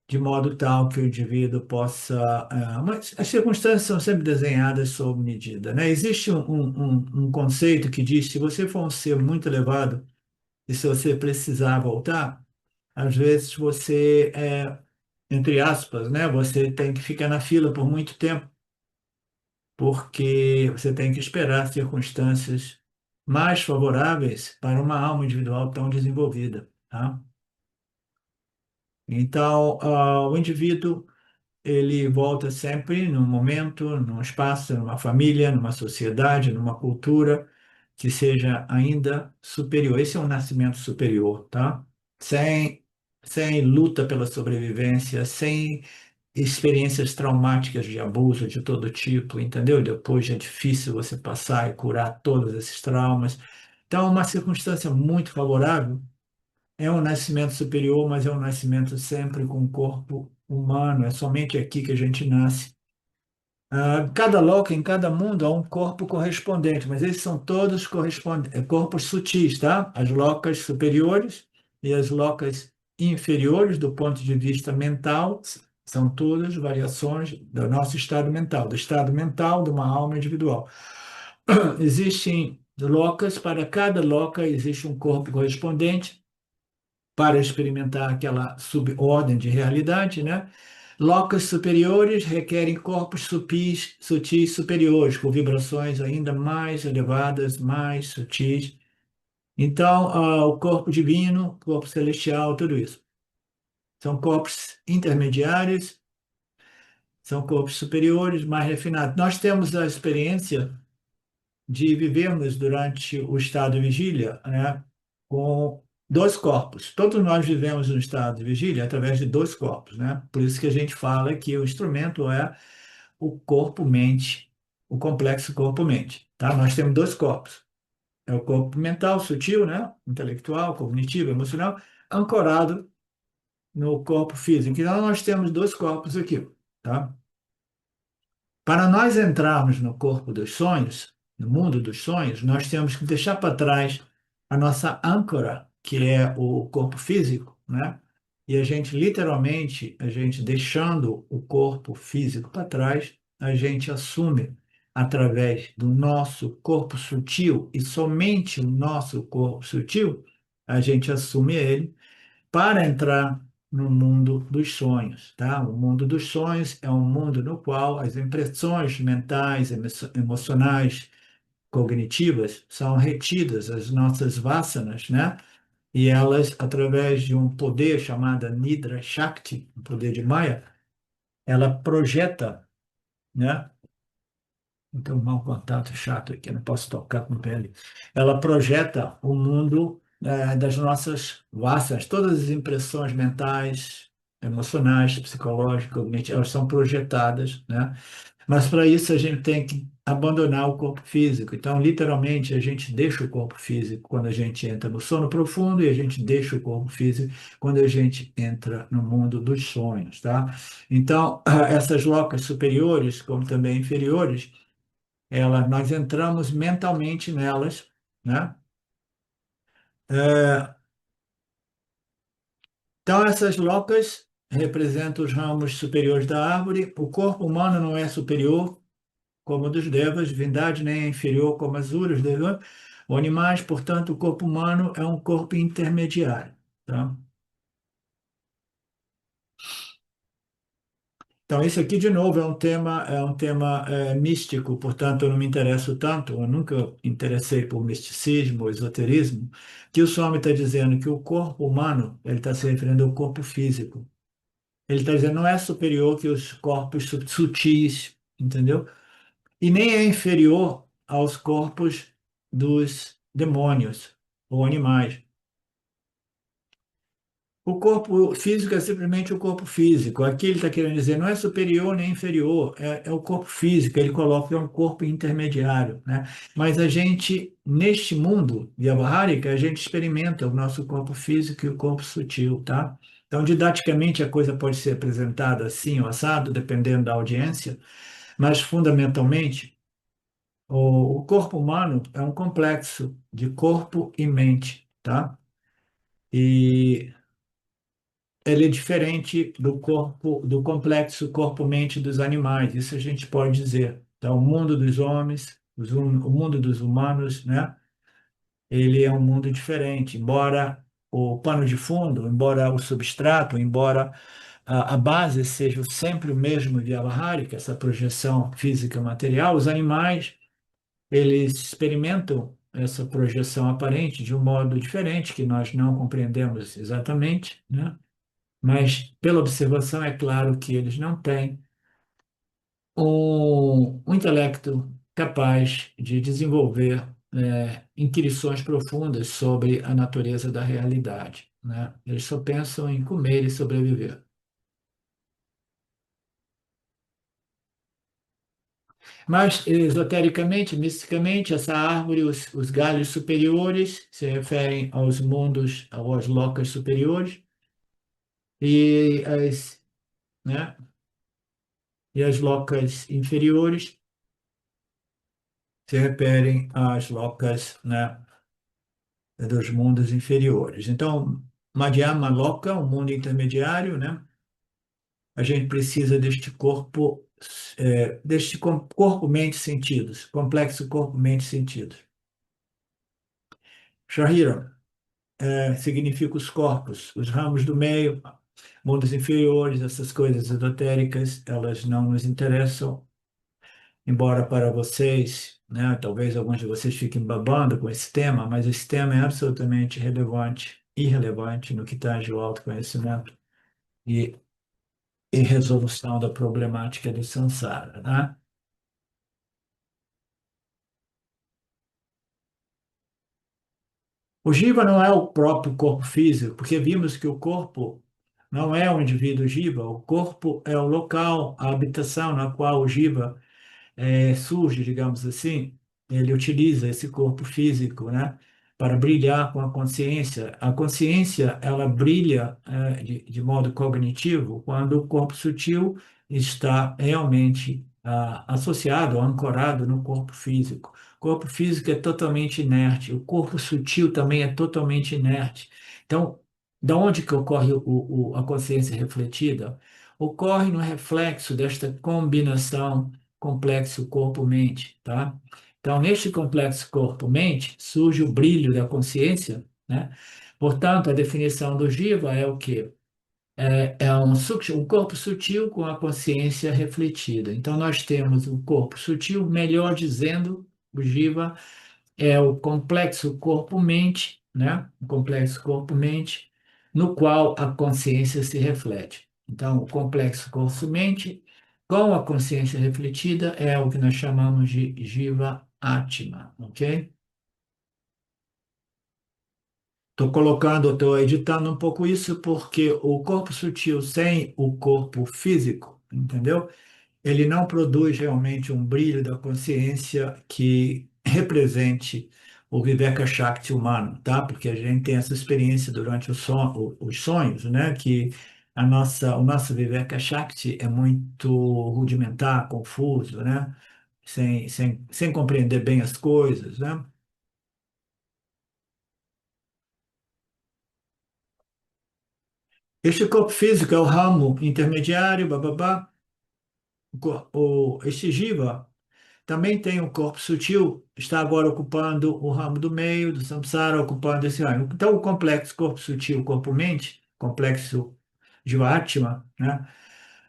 De modo tal que o indivíduo possa. Mas as circunstâncias são sempre desenhadas sob medida, né? Existe um conceito que diz: se você for um ser muito elevado e se você precisar voltar, às vezes você, entre aspas, né? Você tem que ficar na fila por muito tempo, porque você tem que esperar circunstâncias mais favoráveis para uma alma individual tão desenvolvida, tá? Então, o indivíduo ele volta sempre num momento, num espaço, numa família, numa sociedade, numa cultura que seja ainda superior. Esse é um nascimento superior, tá? Sem, sem luta pela sobrevivência, sem experiências traumáticas de abuso de todo tipo, entendeu? Depois é difícil você passar e curar todos esses traumas. Então, uma circunstância muito favorável é um nascimento superior, mas é um nascimento sempre com o corpo humano. É somente aqui que a gente nasce. Cada loca, em cada mundo, há um corpo correspondente, mas esses são todos corpos sutis, tá? As locas superiores e as locas inferiores, do ponto de vista mental, são todas variações do nosso estado mental, do estado mental de uma alma individual. Existem locas, para cada loca existe um corpo correspondente para experimentar aquela subordem de realidade, né? Locas superiores requerem corpos sutis superiores, com vibrações ainda mais elevadas, mais sutis. Então, o corpo divino, corpo celestial, tudo isso. São corpos intermediários, são corpos superiores, mais refinados. Nós temos a experiência de vivermos durante o estado de vigília, né, com dois corpos. Todos nós vivemos no estado de vigília através de dois corpos, né? Por isso que a gente fala que o instrumento é o corpo-mente, o complexo corpo-mente, tá? Nós temos dois corpos. É o corpo mental, sutil, né? Intelectual, cognitivo, emocional, ancorado no corpo físico. Então, nós temos dois corpos aqui, tá? Para nós entrarmos no corpo dos sonhos, no mundo dos sonhos, nós temos que deixar para trás a nossa âncora, que é o corpo físico, né? E a gente, literalmente, a gente deixando o corpo físico para trás, a gente assume, através do nosso corpo sutil, e somente o nosso corpo sutil, a gente assume ele para entrar no mundo dos sonhos, tá? O mundo dos sonhos é um mundo no qual as impressões mentais, emocionais, cognitivas são retidas, as nossas vássanas, né? E elas, através de um poder chamado Nidra Shakti, um poder de Maya, ela projeta, né? Então, um mau contato chato aqui, não posso tocar com pele. Ela projeta o mundo das nossas vássanas, todas as impressões mentais, emocionais, psicológicas, cognitivas, elas são projetadas, né? Mas para isso a gente tem que abandonar o corpo físico. Então, literalmente, a gente deixa o corpo físico quando a gente entra no sono profundo e a gente deixa o corpo físico quando a gente entra no mundo dos sonhos, tá? Então, essas locas superiores, como também inferiores, nós entramos mentalmente nelas, né? É, então, essas locas representam os ramos superiores da árvore. O corpo humano não é superior como o dos devas, divindade, nem é inferior como as uras, devas, ou animais. Portanto, o corpo humano é um corpo intermediário, tá? Então, isso aqui, de novo, é um tema místico, portanto, eu não me interesso tanto, eu nunca interessei por misticismo, esoterismo, que o Swami está dizendo que o corpo humano, ele está se referindo ao corpo físico. Ele está dizendo não é superior que os corpos sutis, entendeu? E nem é inferior aos corpos dos demônios ou animais. O corpo físico é simplesmente o corpo físico. Aqui ele está querendo dizer, não é superior nem inferior, é o corpo físico. Ele coloca que é um corpo intermediário, né? Mas a gente, neste mundo Vyavahárika, a gente experimenta o nosso corpo físico e o corpo sutil, tá? Então, didaticamente, a coisa pode ser apresentada assim ou assado, dependendo da audiência, mas fundamentalmente O corpo humano é um complexo de corpo e mente, tá? E ele é diferente do corpo, do complexo corpo-mente dos animais, isso a gente pode dizer. Então, o mundo dos homens, o mundo dos humanos, né? Ele é um mundo diferente, embora o pano de fundo, embora o substrato, embora a base seja sempre o mesmo via Vihara, essa projeção física material, os animais, eles experimentam essa projeção aparente de um modo diferente, que nós não compreendemos exatamente, né? Mas pela observação é claro que eles não têm um intelecto capaz de desenvolver inquirições profundas sobre a natureza da realidade, né? Eles só pensam em comer e sobreviver. Mas, esotericamente, misticamente, essa árvore, os galhos superiores, se referem aos mundos, às locas superiores, e né, e as locas inferiores se referem às locas, né, dos mundos inferiores. Então, Madhyama Loka, um mundo intermediário, né? A gente precisa deste corpo, corpo-mente sentidos, complexo corpo-mente sentidos. Shahira, significa os corpos, os ramos do meio, mundos inferiores, essas coisas esotéricas, elas não nos interessam, embora para vocês, né, talvez alguns de vocês fiquem babando com esse tema, mas esse tema é absolutamente relevante, irrelevante no que tange ao autoconhecimento e, e resolução da problemática do samsara, né? O jiva não é o próprio corpo físico, porque vimos que o corpo não é o indivíduo jiva, o corpo é o local, a habitação na qual o jiva surge, digamos assim, ele utiliza esse corpo físico, né, para brilhar com a consciência. A consciência, ela brilha, de modo cognitivo quando o corpo sutil está realmente associado, ancorado no corpo físico. O corpo físico é totalmente inerte, o corpo sutil também é totalmente inerte. Então, da onde que ocorre a consciência refletida? Ocorre no reflexo desta combinação complexo corpo-mente, tá? Então, neste complexo corpo-mente, surge o brilho da consciência, né? Portanto, a definição do Jiva é o quê? Um corpo sutil com a consciência refletida. Então, nós temos o corpo sutil, melhor dizendo, o Jiva é o complexo corpo-mente, né? O complexo corpo-mente, no qual a consciência se reflete. Então, o complexo corpo-mente com a consciência refletida é o que nós chamamos de Jiva Atma, ok? Estou editando um pouco isso porque o corpo sutil sem o corpo físico, entendeu? Ele não produz realmente um brilho da consciência que represente o Viveka Shakti humano, tá? Porque a gente tem essa experiência durante os sonhos, né? Que o nosso Viveka Shakti é muito rudimentar, confuso, né? Sem compreender bem as coisas, né? Este corpo físico é o ramo intermediário, bababá. Este jiva também tem um corpo sutil, está agora ocupando o ramo do meio, do samsara, ocupando esse ramo. Então, o complexo corpo sutil, corpo-mente, complexo Jivatma, né?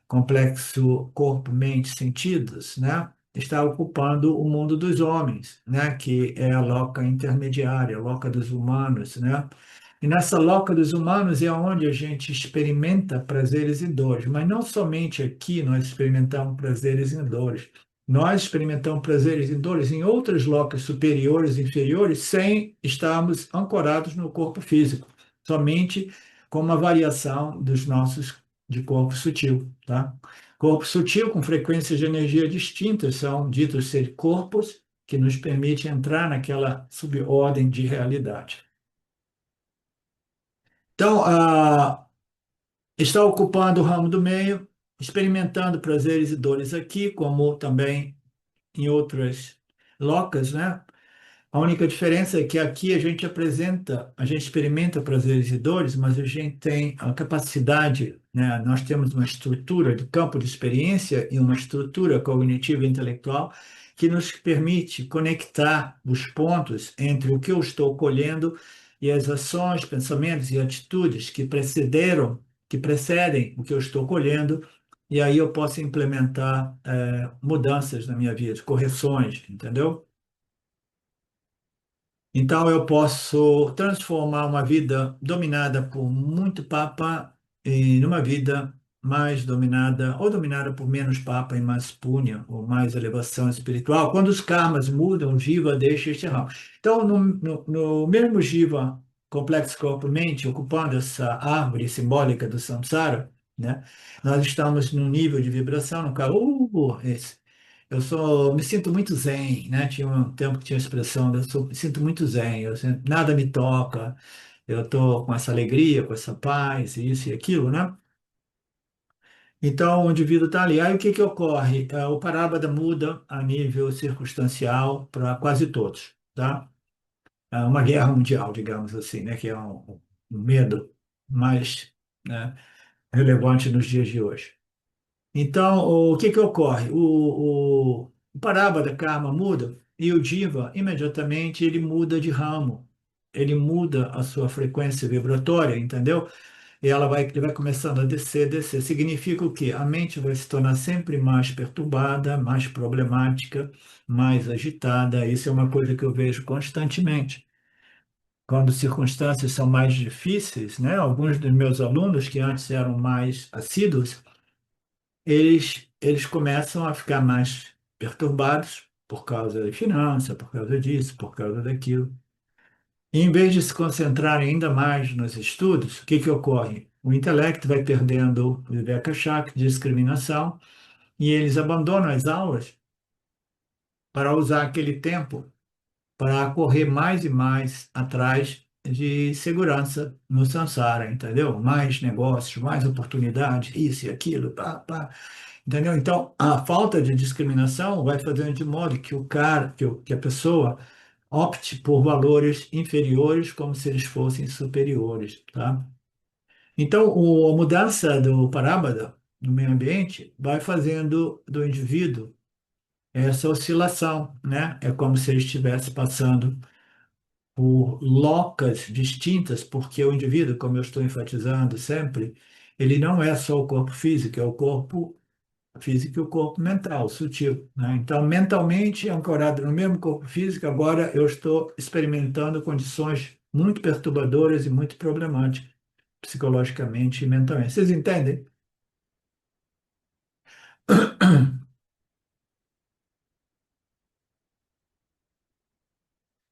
Complexo corpo-mente sentidos, né? Está ocupando o mundo dos homens, né? Que é a loca intermediária, a loca dos humanos, né? E nessa loca dos humanos é onde a gente experimenta prazeres e dores, mas não somente aqui nós experimentamos prazeres e dores. Nós experimentamos prazeres e dores em outras locas superiores e inferiores sem estarmos ancorados no corpo físico, somente com uma variação dos nossos de corpo sutil, tá? Corpo sutil com frequências de energia distintas são ditos ser corpos que nos permitem entrar naquela subordem de realidade. Então, está ocupando o ramo do meio, experimentando prazeres e dores aqui, como também em outras lokas, né? A única diferença é que aqui a gente apresenta, a gente experimenta prazeres e dores, mas a gente tem a capacidade, né? Nós temos uma estrutura de campo de experiência e uma estrutura cognitiva e intelectual que nos permite conectar os pontos entre o que eu estou colhendo e as ações, pensamentos e atitudes que precedem o que eu estou colhendo, e aí eu posso implementar mudanças na minha vida, correções, entendeu? Então, eu posso transformar uma vida dominada por muito papa em uma vida mais dominada, ou dominada por menos papa e mais punha, ou mais elevação espiritual. Quando os karmas mudam, o jiva deixa este ramo. Então, no mesmo jiva, complexo corpo-mente, ocupando essa árvore simbólica do samsara, né, nós estamos num nível de vibração no qual, me sinto muito zen, né? Tinha um tempo que tinha a expressão, me sinto muito zen, nada me toca, eu estou com essa alegria, com essa paz, isso e aquilo, né? Então, o indivíduo está ali. Aí, o que que ocorre? O parábada muda a nível circunstancial para quase todos, tá? É uma guerra mundial, digamos assim, né? Que é um medo mais, né, relevante nos dias de hoje. Então, o que que ocorre? O Parabada Karma muda e o Diva, imediatamente, ele muda de ramo. Ele muda a sua frequência vibratória, entendeu? E ele vai começando a descer, descer. Significa o quê? A mente vai se tornar sempre mais perturbada, mais problemática, mais agitada. Isso é uma coisa que eu vejo constantemente. Quando circunstâncias são mais difíceis, né? Alguns dos meus alunos que antes eram mais assíduos, eles começam a ficar mais perturbados por causa de finança, por causa disso, por causa daquilo. E em vez de se concentrarem ainda mais nos estudos, o que que ocorre? O intelecto vai perdendo o Viveka Chakra, discriminação, e eles abandonam as aulas para usar aquele tempo para correr mais e mais atrás de segurança no samsara, entendeu? Mais negócios, mais oportunidades, isso e aquilo, pá, pá. Entendeu? Então, a falta de discriminação vai fazendo de modo que o cara, que a pessoa opte por valores inferiores como se eles fossem superiores, tá? Então, a mudança do parábada no meio ambiente vai fazendo do indivíduo essa oscilação, né? É como se ele estivesse passando por locas distintas, porque o indivíduo, como eu estou enfatizando sempre, ele não é só o corpo físico, é o corpo físico e o corpo mental, sutil, né? Então, mentalmente, ancorado no mesmo corpo físico, agora eu estou experimentando condições muito perturbadoras e muito problemáticas, psicologicamente e mentalmente. Vocês entendem?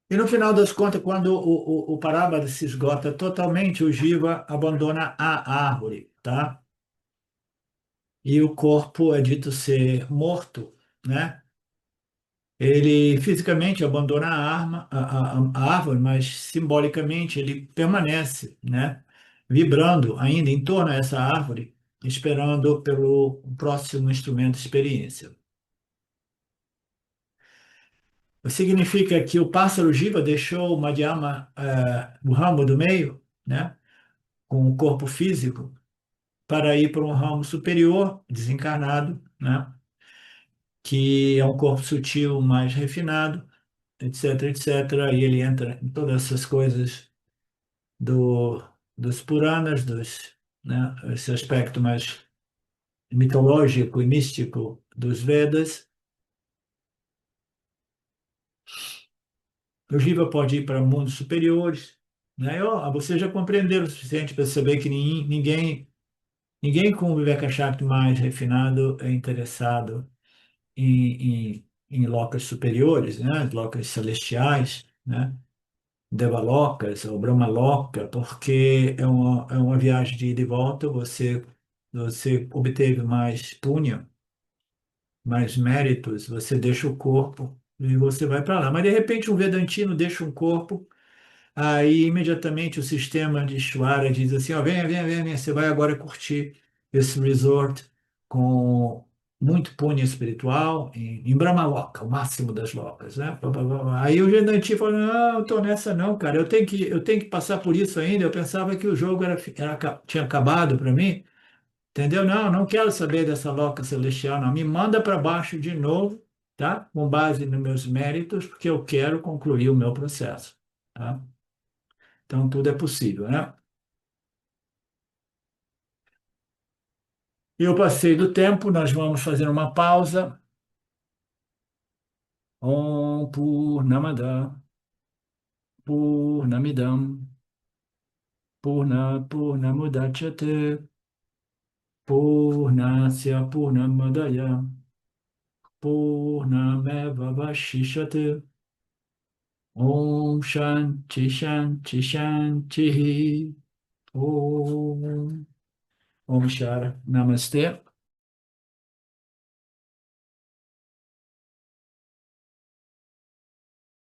E no final das contas, quando o parábara se esgota totalmente, o jiva abandona a árvore, tá? E o corpo é dito ser morto, né? Ele fisicamente abandona a árvore, mas simbolicamente ele permanece, né? Vibrando ainda em torno dessa árvore, esperando pelo próximo instrumento de experiência. Significa que o pássaro Jiva deixou o Madhyama, o ramo do meio, né? Com o corpo físico, para ir para um ramo superior, desencarnado, né? Que é um corpo sutil mais refinado, etc, etc. E ele entra em todas essas coisas do, dos Puranas, né, esse aspecto mais mitológico e místico dos Vedas. O Jiva pode ir para mundos superiores, né? Você já compreendeu o suficiente para saber que ninguém com o Viveka Shakti mais refinado é interessado em locas superiores, né? Locas celestiais, né? Devalokas ou Brahmaloka, porque é uma viagem de ida e volta, você obteve mais punha, mais méritos, você deixa o corpo e você vai para lá. Mas de repente um Vedantino deixa um corpo, aí imediatamente o sistema de Ishvara diz assim, ó, venha, venha, venha, venha, você vai agora curtir esse resort com muito punho espiritual em Brahmaloka, o máximo das lokas, né? Pá, pá, pá, pá. Aí o Gendanti falou, não, eu tô nessa não, cara, eu tenho que passar por isso ainda, eu pensava que o jogo tinha acabado para mim, entendeu? Não, não quero saber dessa loca celestial, não, me manda para baixo de novo, tá? Com base nos meus méritos, porque eu quero concluir o meu processo, tá? Então tudo é possível, né? Eu passei do tempo, nós vamos fazer uma pausa. Om Purnamada Purnamidam Purnamudachyate Purnasya Purnamadaya Purnamevavashishate Om Shanti Shanti Shanti Om Om Shara Namaste.